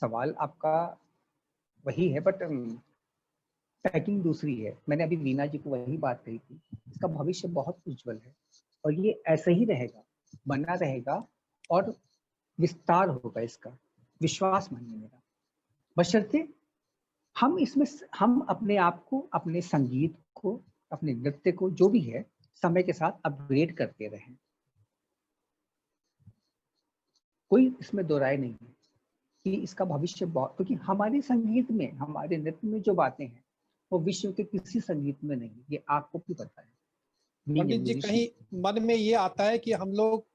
सवाल आपका वही है, बट पैकिंग दूसरी है। मैंने अभी वीना जी को वही बात कही थी, इसका भविष्य बहुत उज्जवल है और ये ऐसे ही रहेगा, बना रहेगा और विस्तार होगा इसका, विश्वास मानिए मेरा। बशर्ते हम इसमें हम अपने आप को, अपने संगीत को, अपने नृत्य को, जो भी है समय के साथ अपग्रेड करते रहें। कोई इसमें दो राय नहीं है कि इसका भविष्य बहुत, क्योंकि हमारे संगीत में, हमारे नृत्य में जो बातें हैं वो विश्व के किसी संगीत में नहीं, ये आपको भी पता है। पंडित जी, कहीं मन में ये आता है कि हम लोग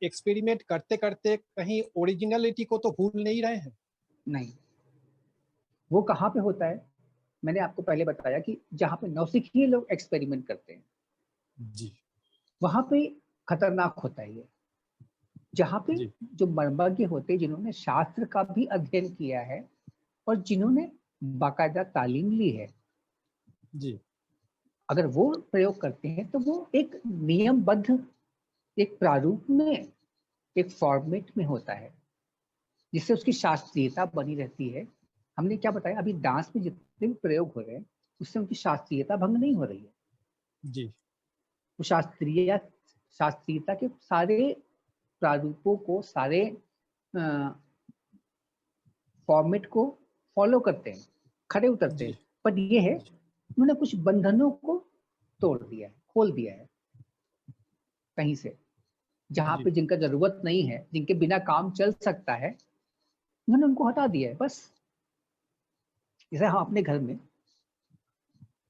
एक्सपेरिमेंट करते करते कहीं ओरिजिनलिटी को तो भूल नहीं रहे हैं? नहीं, वो कहाँ पे होता है? मैंने आपको पहले बताया कि जहाँ पे नौसिखिए लोग एक्सपेरिमेंट करते हैं जी, वहां पे खतरनाक होता है ये। जहाँ पे जी, जो मर्मज्ञ होते हैं, जिन्होंने शास्त्र का भी अध्ययन किया है और जिन्होंने बाकायदा तालीम ली है, जी, अगर वो प्रयोग करते हैं तो वो एक नियमबद्ध, एक प्रारूप में, एक फॉर्मेट में होता है, जिससे उसकी शास्त्रीयता बनी रहती है। हमने क्या बताया, अभी डांस में जितने भी प्रयोग हो रहे हैं उससे उनकी शास्त्रीयता भंग नहीं हो रही है। जी, वो शास्त्रीयता के सारे प्रारूपों को, सारे फॉर्मेट को फॉलो करते हैं, खड़े उतरते हैं। जी, पर ये है उन्होंने कुछ बंधनों को तोड़ दिया है, खोल दिया है कहीं से, जहाँ जी, पे जिनका जरूरत नहीं है, जिनके बिना काम चल सकता है, उन्होंने उनको हटा दिया है बस। जैसे हम अपने घर में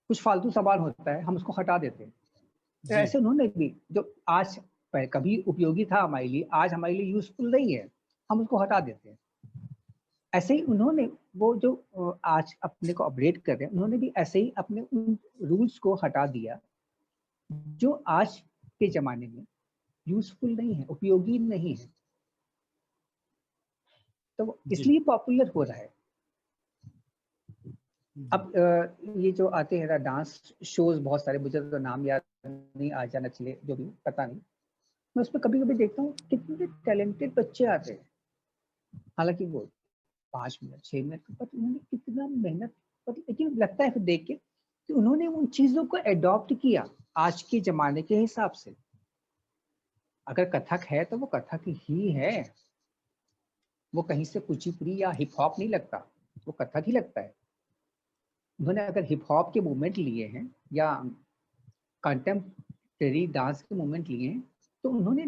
कुछ फालतू सामान होता है, हम उसको हटा देते हैं, तो जी ऐसे उन्होंने भी जो आज कभी उपयोगी था हमारे लिए, आज हमारे लिए यूजफुल नहीं है, हम उसको हटा देते हैं। ऐसे ही उन्होंने वो जो आज अपने को अपडेट कर रहे हैं, उन्होंने भी ऐसे ही अपने उन रूल्स को हटा दिया जो आज के जमाने में यूजफुल नहीं है, उपयोगी नहीं है, तो वो जी इसलिए पॉपुलर हो रहा है। जी अब ये जो आते हैं ना डांस शोज बहुत सारे, मुझे तो नाम याद नहीं, आ जाना चाहिए, जो भी पता नहीं, मैं उसमें कभी कभी देखता हूँ कितने टैलेंटेड बच्चे आते हैं, हालांकि वो 5 मिनट 6 मिनट पर उन्होंने कितना मेहनत, लेकिन लगता है फिर देख के कि उन्होंने उन चीजों को एडॉप्ट किया आज के जमाने के हिसाब से। अगर कथक है तो वो कथक ही है, वो कहीं से कुचिपुड़ी या हिप हॉप नहीं लगता, वो कथक ही लगता है। उन्होंने अगर हिप हॉप के मूवमेंट लिए हैं या कंटेम्प्रेरी डांस के मूवमेंट लिए हैं, तो उन्होंने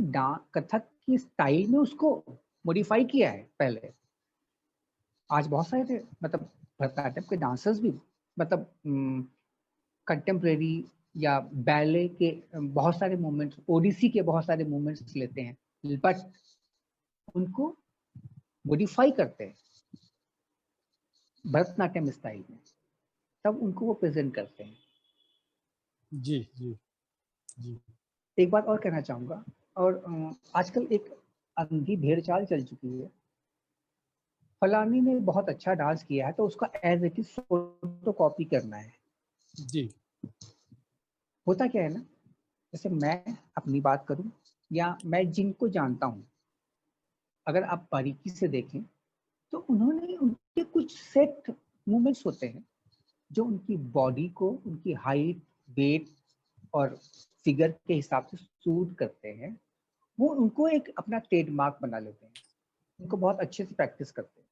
कथक की स्टाइल में उसको मॉडिफाई किया है पहले। आज बहुत सारे मतलब भरतनाट्यम के डांसर्स भी मतलब कंटेम्प्रेरी या बैले के बहुत सारे मूवमेंट्स, ओडिसी के बहुत सारे मूवमेंट्स लेते हैं, बट उनको मॉडिफाई करते हैं भरतनाट्यम स्टाइल में, तब उनको वो प्रेजेंट करते हैं। जी जी जी एक बात और कहना चाहूँगा, और आजकल एक अंधी भेड़चाल चल चुकी है, फलानी ने बहुत अच्छा डांस किया है तो उसका as it is photocopy करना है। जी होता क्या है ना, जैसे मैं अपनी बात करूं या मैं जिनको जानता हूं, अगर आप बारीकी से देखें तो उन्होंने उनके कुछ सेट मूवमेंट्स होते हैं जो उनकी बॉडी को, उनकी हाइट, वेट और फिगर के हिसाब से सूट करते हैं। वो उनको एक अपना ट्रेडमार्क बना लेते हैं, उनको बहुत अच्छे से प्रैक्टिस करते हैं,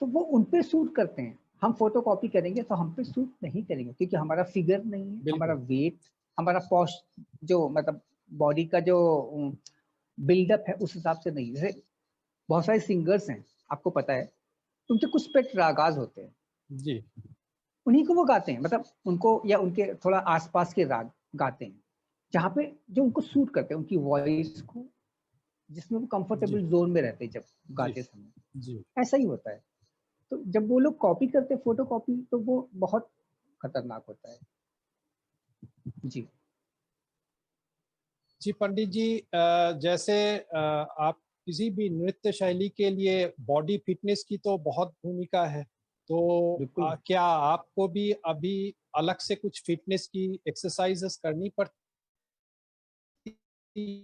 तो वो उन पे सूट करते हैं। हम फोटो कॉपी करेंगे तो हम पे सूट नहीं करेंगे, क्योंकि हमारा फिगर नहीं है, हमारा बिल्कुल वेट, हमारा पॉश, जो मतलब बॉडी का जो बिल्डअप है उस हिसाब से नहीं। जैसे बहुत सारे सिंगर्स हैं, आपको पता है, उनके कुछ पेट रागाज होते हैं, जी उन्हीं को वो गाते हैं, मतलब उनको या उनके थोड़ा आसपास के राग गाते हैं, जहाँ पे जो उनको सूट करते हैं, उनकी वॉइस को, जिसमें वो जी कंफर्टेबल जोन में रहते हैं जब जी गाते समय। जी ऐसा ही होता है। तो जब वो लोग कॉपी करते हैं फोटो कॉपी, तो वो बहुत खतरनाक होता है। जी जी पंडित जी, जैसे आप किसी भी नृत्य शैली के लिए बॉडी फिटनेस की तो बहुत भूमिका है, तो बिल्कुल। क्या आपको भी अभी अलग से कुछ फिटनेस की एक्सरसाइजेस करनी पड़ती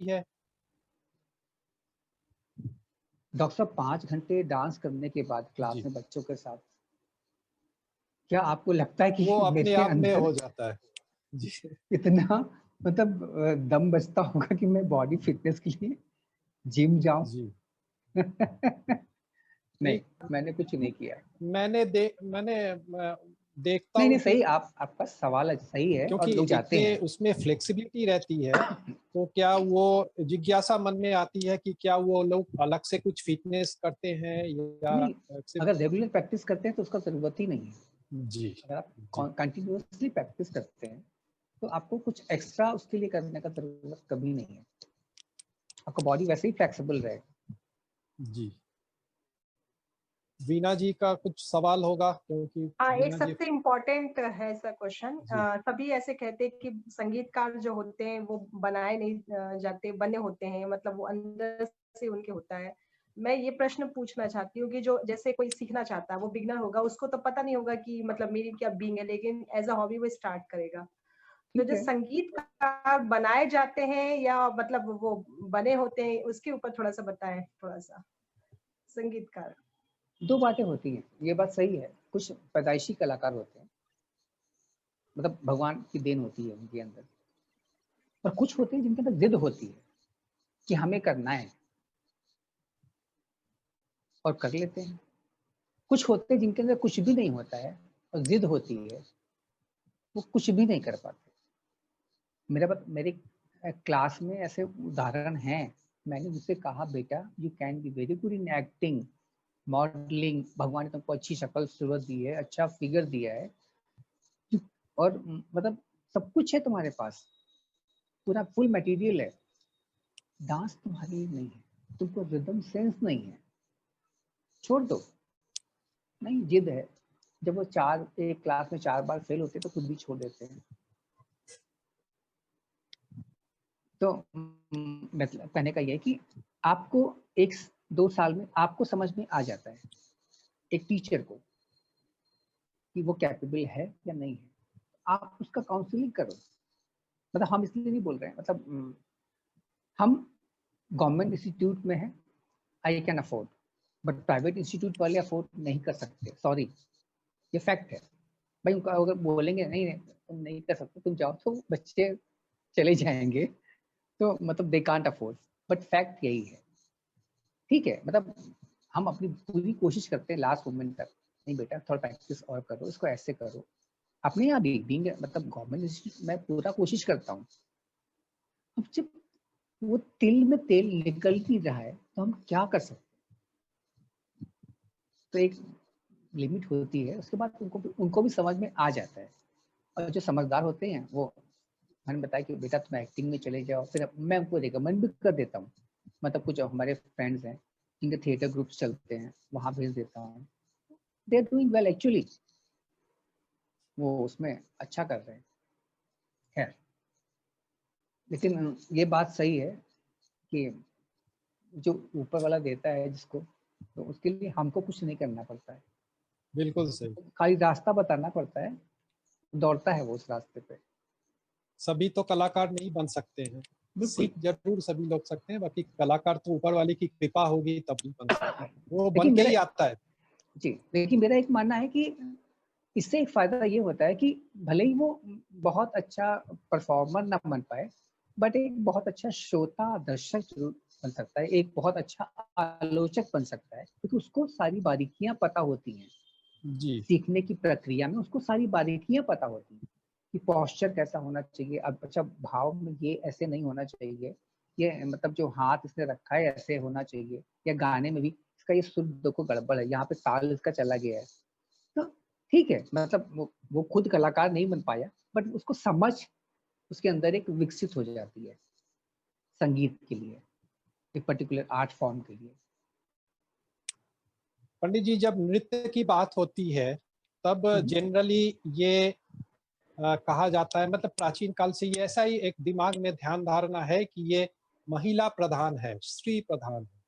है? डॉक्टर साहब, 5 घंटे डांस करने के बाद क्लास जी, में बच्चों के साथ, क्या आपको लगता है वो कि अपने मेरे आप में अंदर हो जाता है। जी इतना मतलब दम बचता होगा कि मैं बॉडी फिटनेस के लिए जिम जाऊं? जी नहीं, नहीं, मैंने कुछ नहीं किया। मैंने देखता नहीं हूँ नहीं, कि सही, आप आपका सवाल सही है, और क्योंकि लोग जाते इतने हैं। उसमें फ्लेक्सिबिलिटी रहती है, तो क्या वो जिज्ञासा मन में आती है कि क्या वो लोग अलग से कुछ फिटनेस करते हैं या नहीं, सिर्फ? अगर रेगुलर प्रैक्टिस करते हैं तो उसका जरूरत ही नहीं है। जी अगर आप जी कंटिन्यूअसली प्रैक्टिस करते हैं तो आपको कुछ एक्स्ट्रा उसके लिए करने का जरूरत कभी नहीं है, आपका बॉडी वैसे ही फ्लेक्सिबल रहेगा। जी वीना जी का कुछ सवाल होगा, क्योंकि हाँ, एक वीना जी। सबसे इम्पोर्टेंट है सर क्वेश्चन। जी सभी ऐसे कहते हैं कि संगीतकार जो होते हैं वो बनाए नहीं जाते, बने होते हैं, मतलब वो अंदर से उनके होता है। मैं ये प्रश्न पूछना चाहती हूँ कि जो जैसे कोई सीखना चाहता है, वो बिगनर होगा, उसको तो पता नहीं होगा कि मतलब मेरी क्या बीइंग है, लेकिन एज अ हॉबी वो स्टार्ट करेगा। तो ठीक जो है, संगीतकार बनाए जाते हैं या मतलब वो बने होते हैं, उसके ऊपर थोड़ा सा बताएं, थोड़ा सा। संगीतकार। दो बातें होती हैं, ये बात सही है, कुछ पैदाइशी कलाकार होते हैं, मतलब भगवान की देन होती है उनके अंदर, और कुछ होते हैं जिनके अंदर जिद होती है कि हमें करना है, और कर लेते हैं। कुछ होते हैं जिनके अंदर कुछ भी नहीं होता है और जिद होती है, वो कुछ भी नहीं कर पाते। मेरे क्लास में ऐसे उदाहरण हैं, मैंने उससे कहा बेटा you can be very good in acting, modelling, भगवान ने तुमको अच्छी शक्ल सूरत दी है, अच्छा फिगर दिया है, और मतलब सब कुछ है तुम्हारे पास, पूरा फुल मटेरियल है, डांस तुम्हारे लिए नहीं है, तुमको रिदम सेंस नहीं है, छोड़ दो। नहीं, जिद है। जब वो एक क्लास में 4 बार फेल होते हैं तो खुद भी छोड़ देते हैं। तो मतलब कहने का ये है कि आपको 1-2 साल में आपको समझ में आ जाता है एक टीचर को कि वो कैपेबल है या नहीं है। आप उसका काउंसलिंग करो। मतलब हम इसलिए नहीं बोल रहे हैं, मतलब हम गवर्नमेंट इंस्टीट्यूट में है, I can afford, but private institute वाले अफोर्ड नहीं कर सकते, सॉरी, ये फैक्ट है भाई। उनका अगर बोलेंगे नहीं नहीं तुम नहीं कर सकते, तुम जाओ, तो बच्चे चले जाएंगे, तो मतलब they can't afford, but fact यही है। ठीक है, मतलब हम अपनी पूरी कोशिश करते हैं लास्ट मोमेंट तक, नहीं बेटा थोड़ा प्रैक्टिस और करो, इसको ऐसे करो। अपने यहाँ भी बीइंग मतलब गवर्नमेंट इंस्टीट्यूट में पूरा कोशिश करता हूँ। अब जब वो तिल में तेल निकल ही रहा है तो हम क्या कर सकते हैं? तो एक लिमिट होती है, उसके बाद उनको भी समझ में आ जाता है। और जो समझदार होते हैं वो मैंने बताया कि बेटा तुम एक्टिंग में चले जाओ, फिर मैं उनको रिकमेंड भी कर देता हूँ। मतलब कुछ हमारे फ्रेंड्स हैं जिनके थिएटर ग्रुप्स चलते हैं, वहाँ भेज देता हूँ। They are doing well actually, वो उसमें अच्छा कर रहे हैं। खैर, लेकिन ये बात सही है कि जो ऊपर वाला देता है जिसको, तो उसके लिए हमको कुछ नहीं करना पड़ता है, बिल्कुल सही। खाली रास्ता बताना पड़ता है, दौड़ता है वो उस रास्ते पे। सभी तो कलाकार नहीं बन सकते हैं, सीख जरूर सभी लोग सकते हैं, बाकी कलाकार तो ऊपर वाले की कृपा होगी तभी बन सकता है, वो बन के ही आता है। जी, लेकिन मेरा एक मानना है कि इससे एक फायदा ये होता है कि भले ही वो बहुत अच्छा परफॉर्मर ना बन पाए, बट एक बहुत अच्छा श्रोता दर्शक जरूर बन सकता है, एक बहुत अच्छा आलोचक बन सकता है, क्योंकि उसको सारी बारीकियां पता होती हैं। जी, सीखने की प्रक्रिया में उसको सारी बारीकियां पता होती हैं कि पोस्चर कैसा होना चाहिए, अब अच्छा भाव में ये ऐसे नहीं होना चाहिए, ये मतलब जो हाथ इसने रखा है ऐसे होना चाहिए, या गाने में भी इसका ये सुर देखो गड़बड़ है, यहाँ पे ताल इसका चला गया है। तो ठीक है, मतलब वो खुद कलाकार नहीं बन पाया, बट उसको समझ उसके अंदर एक विकसित हो जाती है संगीत के लिए, एक पर्टिकुलर आर्ट फॉर्म के लिए। पंडित जी, जब नृत्य की बात होती है तब जनरली ये कहा जाता है, मतलब प्राचीन काल से ये ऐसा ही एक दिमाग में ध्यान धारणा है कि ये महिला प्रधान है, स्त्री प्रधान है।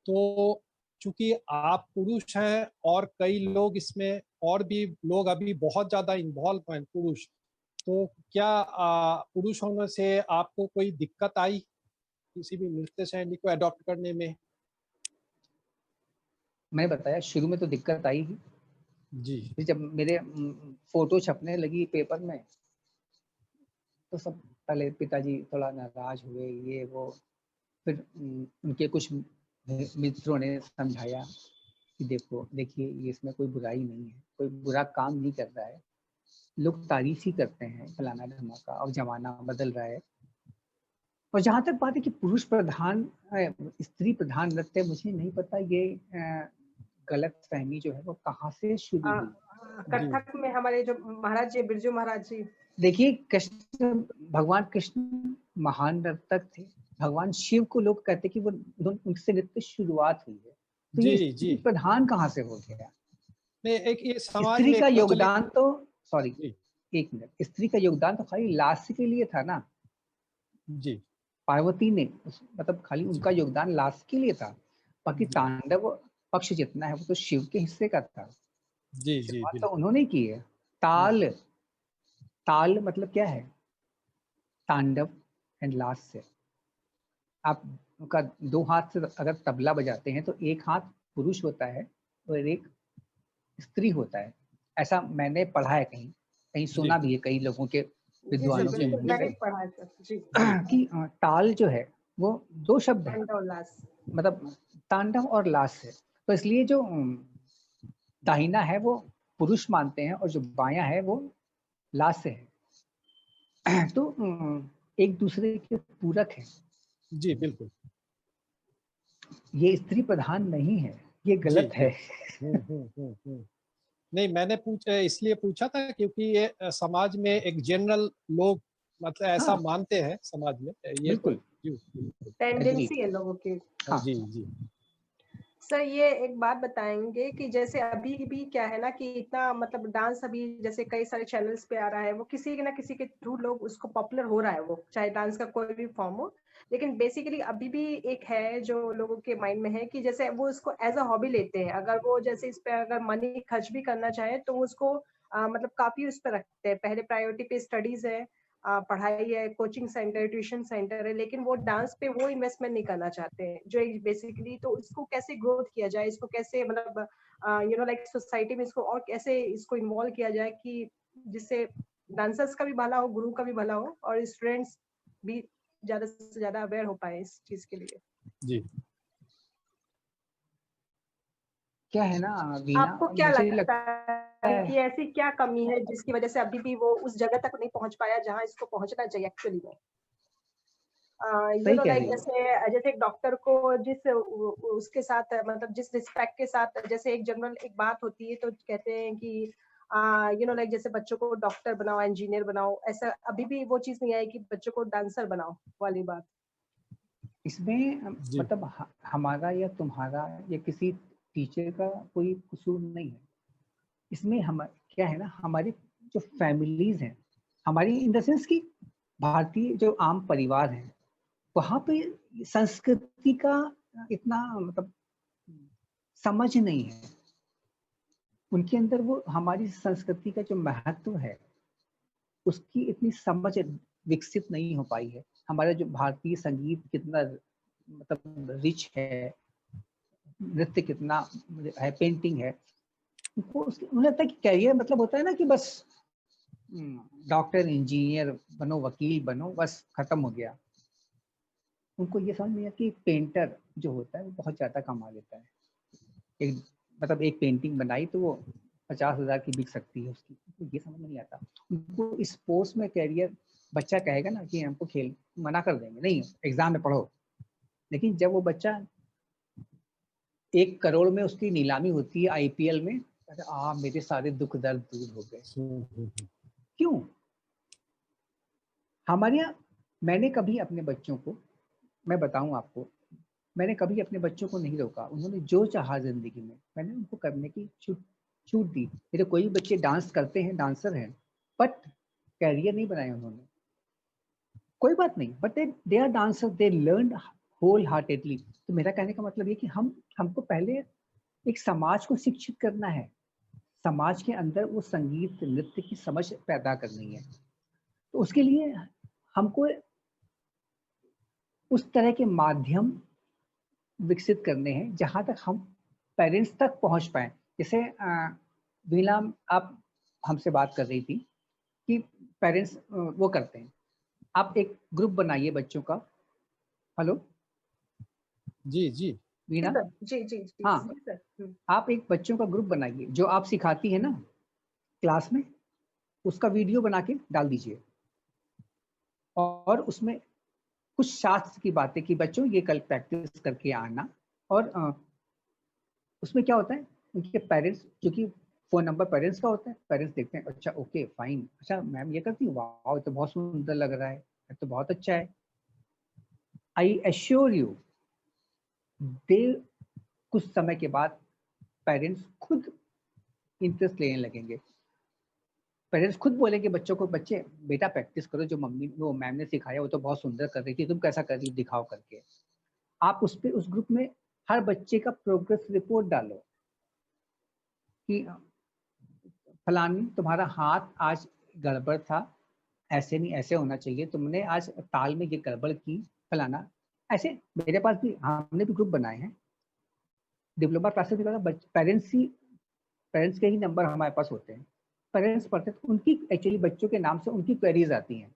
तो चूंकि आप पुरुष हैं और कई लोग इसमें और भी लोग अभी बहुत ज्यादा इन्वॉल्व हैं पुरुष, तो क्या पुरुष होने से आपको कोई दिक्कत आई किसी भी नृत्य शैली को अडॉप्ट करने में? मैंने बताया शुरू में तो दिक्कत आई ही। जी, फिर जब मेरे फोटो छपने लगी पेपर में, तो सब पहले पिताजी थोड़ा नाराज हुए, ये वो। फिर उनके कुछ मित्रों ने समझाया कि देखिए ये इसमें कोई बुराई नहीं है, कोई बुरा काम नहीं कर रहा है, लोग तारीफ ही करते हैं फलाना ढमाका, अब जमाना बदल रहा है। और जहाँ तक बात है कि पुरुष प्रधान स्त्री प्रधान नृत्य, मुझे नहीं पता ये गलत फहमी जो है वो कहाँ से शुरू हुई। कथक में हमारे जो महाराज जी, बिरजू महाराज जी, देखिए भगवान कृष्ण महान नर्तक थे, भगवान शिव को लोग कहते कि वो उनसे नृत्य शुरुआत हुई है, तो ये स्त्री प्रधान कहाँ से हो गया? एक ये समाज स्त्री में का योगदान तो सॉरी एक मिनट, स्त्री का योगदान तो खाली लास्य के लिए था ना जी, पार्वती ने, मतलब खाली उनका योगदान लास्य के लिए था, बाकी तांडव पक्ष जितना है वो तो शिव के हिस्से का था। जी जी, तो उन्होंने की है। ताल, ताल मतलब क्या है? तांडव एंड लास्य। आप उनका 2 हाथ से अगर तबला बजाते हैं तो एक हाथ पुरुष होता है और एक स्त्री होता है, ऐसा मैंने पढ़ा है, कहीं कहीं सुना भी है कई लोगों के विद्वानों के मुंह से कि ताल जो है वो 2 शब्द है, मतलब तांडव और लास्य। तो इसलिए जो दाहिना है वो पुरुष मानते हैं और जो बायां है वो लास्य है। तो एक दूसरे के पूरक है। जी बिल्कुल। ये स्त्री प्रधान नहीं है, ये जी गलत जी। है। नहीं, मैंने इसलिए पूछा था क्योंकि ये समाज में एक जनरल लोग मतलब ऐसा हाँ मानते हैं समाज में, ये तो बिल्कुल, जी बिल्कुल। एग्री। टेंडेंसी है लोगों की। हाँ, हाँ जी जी सर ये एक बात बताएंगे कि जैसे अभी भी क्या है ना कि इतना मतलब डांस अभी जैसे कई सारे चैनल्स पे आ रहा है, वो किसी के ना किसी के थ्रू लोग उसको पॉपुलर हो रहा है, वो चाहे डांस का कोई भी फॉर्म हो। लेकिन बेसिकली अभी भी एक है जो लोगों के माइंड में है कि जैसे वो उसको एज अ हॉबी लेते हैं, अगर वो जैसे इस पे अगर मनी खर्च भी करना चाहे तो वो उसको मतलब काफी उस पर रखते हैं, पहले प्रायोरिटी पे स्टडीज है, पढ़ाई है, कोचिंग सेंटर, ट्यूशन सेंटर है, लेकिन वो डांस पे वो इन्वेस्टमेंट नहीं करना चाहते हैं जो बेसिकली। तो इसको कैसे ग्रोथ किया जाए, इसको कैसे मतलब लाइक सोसाइटी में इसको और कैसे इसको इन्वॉल्व किया जाए कि जिससे डांसर्स का भी भला हो, गुरु का भी भला हो, और स्टूडेंट्स भी ज्यादा से ज्यादा अवेयर हो पाए इस चीज के लिए। जी। क्या है ना वीना, आपको क्या मुझे लगता लगता है है कि ऐसी क्या कमी है जिसकी वजह से अभी भी वो उस जगह तक नहीं पहुंच पाया जहां इसको पहुंचना चाहिए एक्चुअली में? सही कह रही हो। जैसे जैसे एक डॉक्टर को जिस उसके साथ मतलब जिस रिस्पेक्ट के साथ, जैसे एक जनरल एक बात होती है तो कहते हैं कि लाइक जैसे बच्चों को डॉक्टर बनाओ, इंजीनियर बनाओ, ऐसा अभी भी वो चीज नहीं आई कि बच्चों को डांसर बनाओ वाली बात। इसमें जी मतलब हमारा या तुम्हारा या किसी टीचर का कोई कसूर नहीं है इसमें। हम क्या है ना, हमारे जो फैमिलीज हैं, हमारी इन द सेंस की भारतीय जो आम परिवार हैं, वहाँ पे संस्कृति का इतना मतलब समझ नहीं है। उनके अंदर वो हमारी संस्कृति का जो महत्व है उसकी इतनी समझ विकसित नहीं हो पाई है। हमारा जो भारतीय संगीत कितना मतलब रिच है, नृत्य कितना है, पेंटिंग है, उनको उन्हें लगता है कि कैरियर मतलब होता है ना कि बस डॉक्टर इंजीनियर बनो, वकील बनो, बस खत्म हो गया। उनको ये समझ नहीं आता कि पेंटर जो होता है वो बहुत ज्यादा कमा लेता है। एक मतलब एक पेंटिंग बनाई तो वो 50,000 की बिक सकती है उसकी, तो ये समझ में नहीं आता उनको। स्पोर्ट्स में कैरियर बच्चा कहेगा ना कि हमको खेल, मना कर देंगे, नहीं एग्जाम में पढ़ो। लेकिन जब वो बच्चा 1 करोड़ में उसकी नीलामी होती है आईपीएल में, मेरे सारे दुख दर्द दूर हो गए। क्यों? हमारे यहाँ मैंने कभी अपने बच्चों को, मैं बताऊं आपको, मैंने कभी अपने बच्चों को नहीं रोका। उन्होंने जो चाहा जिंदगी में मैंने उनको करने की छूट दी। मेरे कोई भी बच्चे डांस करते हैं, डांसर हैं, बट कैरियर नहीं बनाया उन्होंने, कोई बात नहीं, but they are dancer, they learn wholeheartedly. तो मेरा कहने का मतलब ये कि हमको पहले एक समाज को शिक्षित करना है, समाज के अंदर वो संगीत नृत्य की समझ पैदा करनी है। तो उसके लिए हमको उस तरह के माध्यम विकसित करने हैं जहां तक हम पेरेंट्स तक पहुंच पाए। जैसे वीना, आप हमसे बात कर रही थी कि पेरेंट्स वो करते हैं, आप एक ग्रुप बनाइए बच्चों का। हेलो जी जी जी वीना, सर, जी जी जी हाँ, जी सर। आप एक बच्चों का ग्रुप बनाइए, जो आप सिखाती है ना क्लास में, उसका वीडियो बना के डाल दीजिए, और उसमें कुछ शास्त्र की बातें कि बच्चों ये कल प्रैक्टिस करके आना। और उसमें क्या होता है, उनके पेरेंट्स, क्योंकि फोन नंबर पेरेंट्स का होता है, पेरेंट्स देखते हैं, अच्छा ओके फाइन, अच्छा मैम ये करती हूँ, वाह तो बहुत सुंदर लग रहा है, तो बहुत अच्छा है। आई एश्योर यू, दे कुछ समय के बाद पेरेंट्स खुद इंटरेस्ट लेने लगेंगे। पेरेंट्स खुद बोलेंगे बच्चों को, बच्चे बेटा प्रैक्टिस करो, जो मम्मी वो मैम ने सिखाया वो तो बहुत सुंदर कर रही थी, तुम कैसा कर रही दिखाओ करके। आप उस पे उस ग्रुप में हर बच्चे का प्रोग्रेस रिपोर्ट डालो कि फलानी तुम्हारा हाथ आज गड़बड़ था, ऐसे नहीं ऐसे होना चाहिए, तुमने आज ताल में ये गड़बड़ की फलाना। ऐसे मेरे पास भी, हमने भी ग्रुप बनाए हैं डिप्लोमा क्लासेस में। पेरेंट्स के ही नंबर हमारे पास होते हैं, पेरेंट्स पढ़ते हैं, उनकी एक्चुअली बच्चों के नाम से उनकी क्वेरीज आती हैं।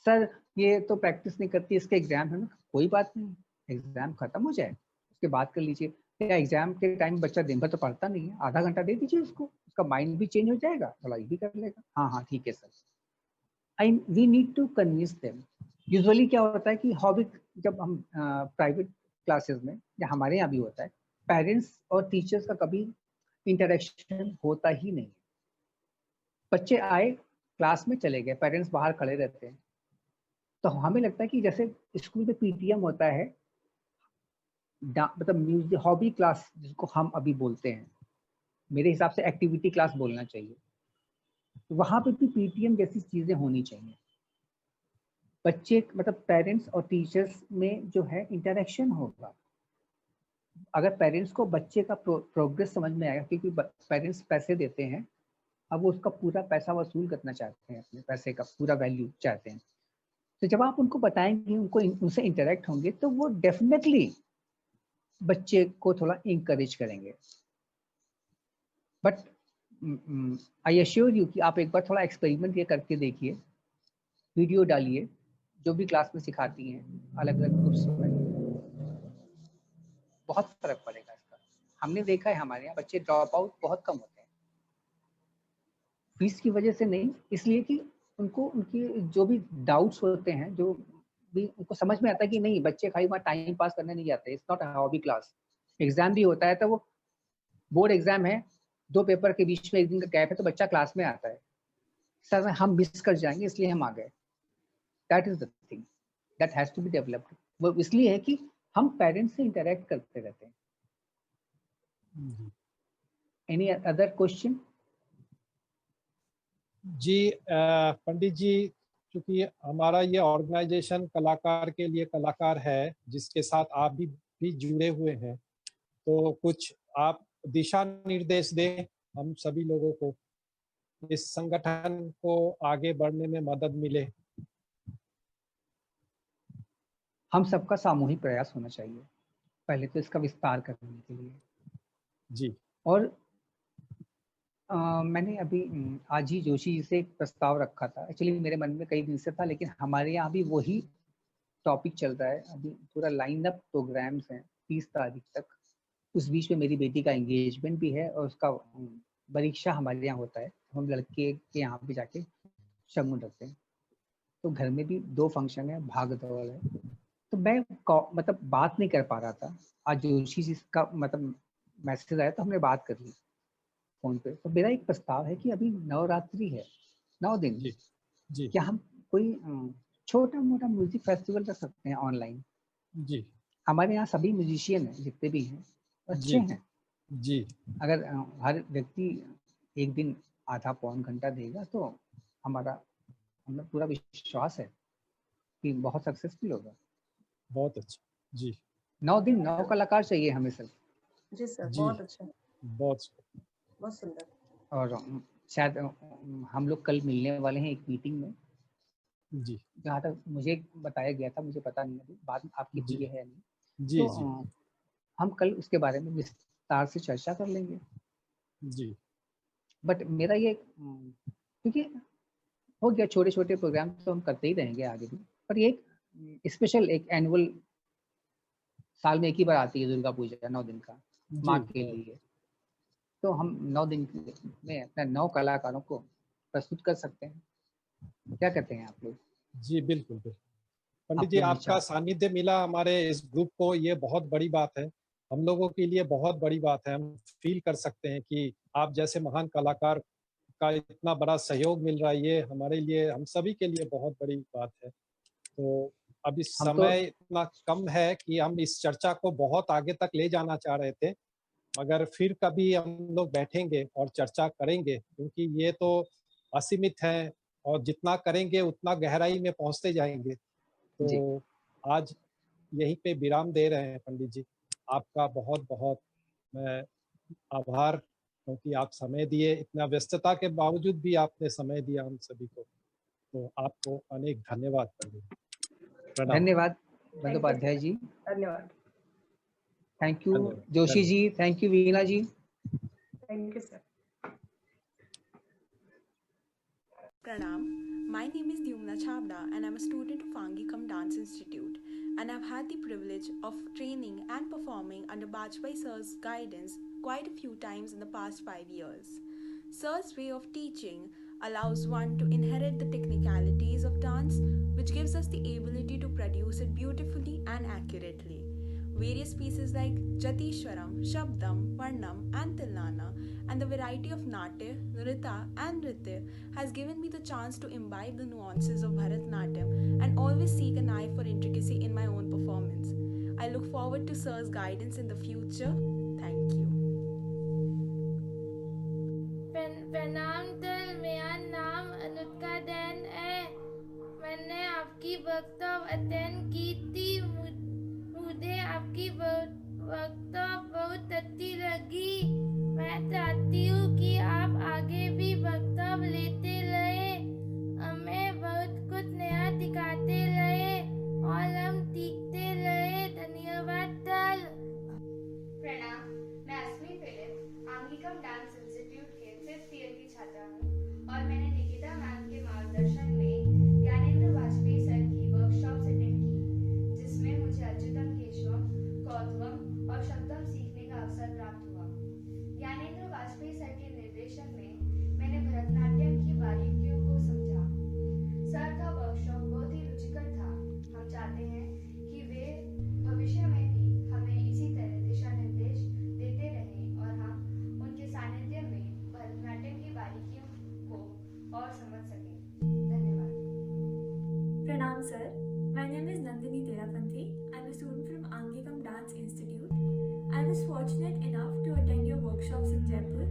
सर ये तो प्रैक्टिस नहीं करती, इसके एग्जाम है ना, कोई बात नहीं, एग्जाम खत्म हो जाए उसके बाद कर लीजिए। या एग्जाम के टाइम बच्चा दिन भर तो पढ़ता नहीं है, आधा घंटा दे दीजिए उसको, उसका माइंड भी चेंज हो जाएगा, पढ़ाई भी कर लेगा। हाँ हाँ ठीक है sir. We need to convince them. Usually क्या होता है कि हॉबी, जब हम प्राइवेट क्लासेस में, या हमारे यहाँ भी होता है, पेरेंट्स और टीचर्स का कभी इंटरेक्शन होता ही नहीं है। बच्चे आए, क्लास में चले गए, पेरेंट्स बाहर खड़े रहते हैं। तो हमें लगता है कि जैसे स्कूल में पीटीएम होता है, मतलब म्यूजिक हॉबी क्लास जिसको हम अभी बोलते हैं, मेरे हिसाब से एक्टिविटी क्लास बोलना चाहिए, वहां पे भी पीटीएम जैसी चीजें होनी चाहिए। बच्चे मतलब पेरेंट्स और टीचर्स में जो है इंटरेक्शन होगा। अगर पेरेंट्स को बच्चे का प्रोग्रेस समझ में आएगा, क्योंकि पेरेंट्स पैसे देते हैं, अब वो उसका पूरा पैसा वसूल करना चाहते हैं, अपने पैसे का पूरा वैल्यू चाहते हैं। तो जब आप उनको बताएंगे, उनसे इंटरेक्ट होंगे, तो वो डेफिनेटली बच्चे को थोड़ा इंकरेज करेंगे। बट आई एश्योर यू कि आप एक बार थोड़ा एक्सपेरिमेंट ये करके देखिए, वीडियो डालिए, जो भी क्लास में सिखाती हैं अलग अलग ग्रुप्स में, बहुत फर्क पड़ेगा इसका। हमने देखा है हमारे यहाँ बच्चे ड्रॉप आउट बहुत कम होते हैं, फीस की वजह से नहीं, इसलिए कि उनको उनकी जो भी डाउट्स होते हैं, जो भी उनको समझ में आता है कि नहीं, बच्चे खाली वहाँ टाइम पास करने नहीं जाते, it's not a hobby class. Exam भी होता है तो वो बोर्ड एग्जाम है, 2 पेपर के बीच में 1 दिन का गैप है, तो बच्चा क्लास में आता है, सर हम मिस कर जाएंगे इसलिए हम आ गए। That is the thing that has to be developed. वो इसलिए है कि हम पेरेंट्स से इंटरेक्ट करते रहते हैं। Any other question? जी पंडित जी, क्योंकि हमारा ये ऑर्गेनाइजेशन कलाकार के लिए कलाकार है, जिसके साथ आप भी जुड़े हुए हैं, तो कुछ आप दिशा निर्देश दें हम सभी लोगों को, इस संगठन को आगे बढ़ने में मदद मिले। हम सबका सामूहिक प्रयास होना चाहिए पहले तो इसका विस्तार करने के लिए। जी। और मैंने अभी आज ही जोशी जी से एक प्रस्ताव रखा था, एक्चुअली मेरे मन में कई दिन से था, लेकिन हमारे यहाँ भी वही टॉपिक चल रहा है। अभी पूरा लाइन अप प्रोग्राम्स हैं 30 तारीख तक। उस बीच में मेरी बेटी का एंगेजमेंट भी है और उसका परीक्षा हमारे यहाँ होता है, हम लड़के के यहाँ भी जाके शगुन रखते हैं। तो घर में भी 2 फंक्शन है, भाग दौड़ है, तो मैं मतलब बात नहीं कर पा रहा था। आज जोशी जी का मतलब मैसेज आया तो हमने बात कर ली फोन पे। तो मेरा एक प्रस्ताव है कि अभी नवरात्रि है, 9 दिन जी, जी, क्या हम कोई छोटा मोटा म्यूजिक फेस्टिवल रख सकते हैं ऑनलाइन? जी, हमारे यहाँ सभी म्यूजिशियन हैं, जितने भी हैं अच्छे हैं। जी, अगर हर व्यक्ति एक दिन आधा पौन घंटा देगा तो हमें पूरा विश्वास है कि बहुत सक्सेसफुल होगा। बहुत अच्छा। जी, 9 दिन 9 कलाकार चाहिए हमें सर। जी सर, जी, बहुत अच्छा, बहुत बहुत सुंदर। और शायद हम लोग कल मिलने वाले हैं एक मीटिंग में, जी, जहाँ तक मुझे बताया गया था, मुझे पता नहीं अभी बात आपकी हुई है या नहीं। जी, तो जी, हम कल उसके बारे में विस्तार से चर्चा कर लेंगे। जी, बट मेरा ये क्योंकि हो गया, छोटे छोटे प्रोग्राम तो हम करते ही रहेंगे आगे भी, पर ये स्पेशल एक एनुअल साल में एक ही बार आती है दुर्गा पूजा 9 दिन का माँ के लिए, तो हम 9 दिन में अपने 9 कलाकारों को प्रस्तुत कर सकते हैं। क्या कहते हैं आप लोग? जी, बिल्कुल बिल्कुल। पंडित जी, अपने आपका विचार। सानिध्य मिला हमारे इस ग्रुप को, ये बहुत बड़ी बात है, हम लोगों के लिए बहुत बड़ी बात है। हम फील कर सकते हैं कि आप जैसे महान कलाकार का इतना बड़ा सहयोग मिल रहा है, ये हमारे लिए, हम सभी के लिए बहुत बड़ी बात है। तो अभी हम तो समय इतना कम है कि हम इस चर्चा को बहुत आगे तक ले जाना चाह रहे थे, मगर फिर कभी हम लोग बैठेंगे और चर्चा करेंगे, क्योंकि ये तो असीमित है और जितना करेंगे उतना गहराई में पहुंचते जाएंगे। जी, तो आज यहीं पे विराम दे रहे हैं पंडित जी। आपका बहुत बहुत मैं आभार, क्योंकि आप समय दिए, इतना व्यस्तता के बावजूद भी आपने समय दिया हम सभी को, तो आपको अनेक धन्यवाद पंडित जी। प्रणाम। धन्यवाद थैंक यू बंदोपाध्याय जी, धन्यवाद। थैंक यू धन्यवाद। Joshi ji, thank you Veena ji. Thank you sir. Pranam, my name is Dyumna Chabda and I'm a student of Angikam Dance Institute, and I've had the privilege of training and performing under Bajpai Sir's guidance quite a few times in the past 5 years. Sir's way of teaching allows one to inherit the technicalities of dance, which gives us the ability to produce it beautifully and accurately. various pieces like Jatishwaram, Shabdam, Varnam, and Tilnana, and the variety of Natya, Nrita, and Nritya has given me the chance to imbibe the nuances of Bharatanatyam and always seek an eye for intricacy in my own performance. I look forward to Sir's guidance in the future. Thank you. प्रणाम sir, मेरा नाम Anushka then है। मैंने आपकी workshop attend की थी। मुझे आपकी वर्कशॉप बहुत अच्छी लगी। मैं चाहती हूँ कि आप आगे भी वर्कशॉप लेते रहे, हमें बहुत कुछ नया दिखाते रहे और हम सीखते रहे। धन्यवाद सर। प्रणाम, मैं अस्मी फिलिप आंगिकम डांस इंस्टीट्यूट के 5th ईयर की छात्रा हूँ और मैंने निकिता मैम के मार्गदर्शन में ज्ञानेंद्र वाजपेयी सर की वर्कशॉप अटेंड की, जिसमें मुझे अच्युतम केशवम, कौतुकम और शब्दम सीखने का अवसर प्राप्त हुआ। ज्ञानेंद्र वाजपेयी सर के निर्देशन में मैंने भरतनाट्यम की बारीकियों को समझा। सर का वर्कशॉप बहुत ही रुचिकर था। हम चाहते हैं कि वे भविष्य में भी हमें इसी तरह दिशा निर्देश देते रहें और हम उनके सानिध्य में भरतनाट्यम की बारीकियों को और समझ सकें। धन्यवाद। Pranam sir, my name is Nandini Terapanthi. I'm a student from Angikam Dance Institute. I was fortunate enough to attend your workshops in Jaipur.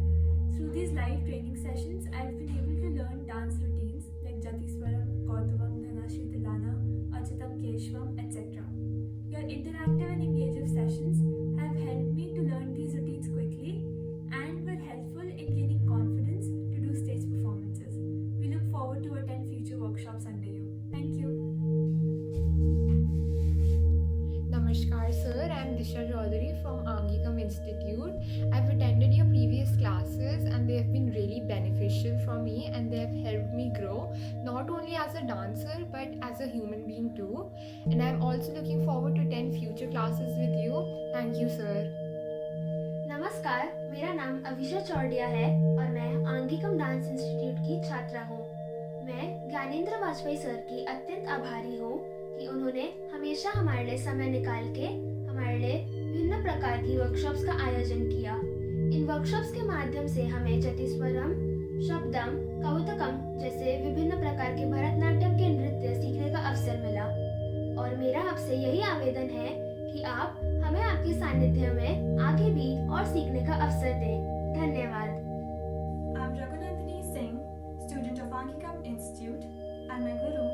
Through these live training sessions, I've been able to learn dance routines like Jatiswaram, Kautavam, Dhanashri Tilana, Achitam Keshwam, etc. Your interactive and engaging sessions have helped me to learn these routines quickly and were helpful in gaining confidence to do stage performances. We look forward to attend future workshops under you. Thank you. Namaskar sir, I am Disha Chaudhary from Angikam Institute. I've attended your previous classes and they have been really beneficial for me and they have helped me grow not only as a dancer but as a human being too. And I'm also looking forward to attend future classes with you. Thank you sir. नमस्कार, मेरा नाम अविशा चौड़िया है और मैं आंगिकम dance institute की छात्रा हूँ। मैं ज्ञानेंद्र वाजपेयी सर की अत्यंत आभारी हूँ कि उन्होंने हमेशा हमारे लिए समय निकाल के हमारे लिए विभिन्न प्रकार की वर्कशॉप्स का आयोजन किया। इन वर्कशॉप्स के माध्यम से हमें जतिस्वरम, शब्दम, कौतुकम जैसे विभिन्न प्रकार के भरतनाट्यम के नृत्य सीखने का अवसर मिला और मेरा आपसे यही आवेदन है कि आप हमें आपके सानिध्य में आगे भी और सीखने का अवसर दें। धन्यवाद। I'm Raghunandini Singh, student of Angikam Institute, and my guru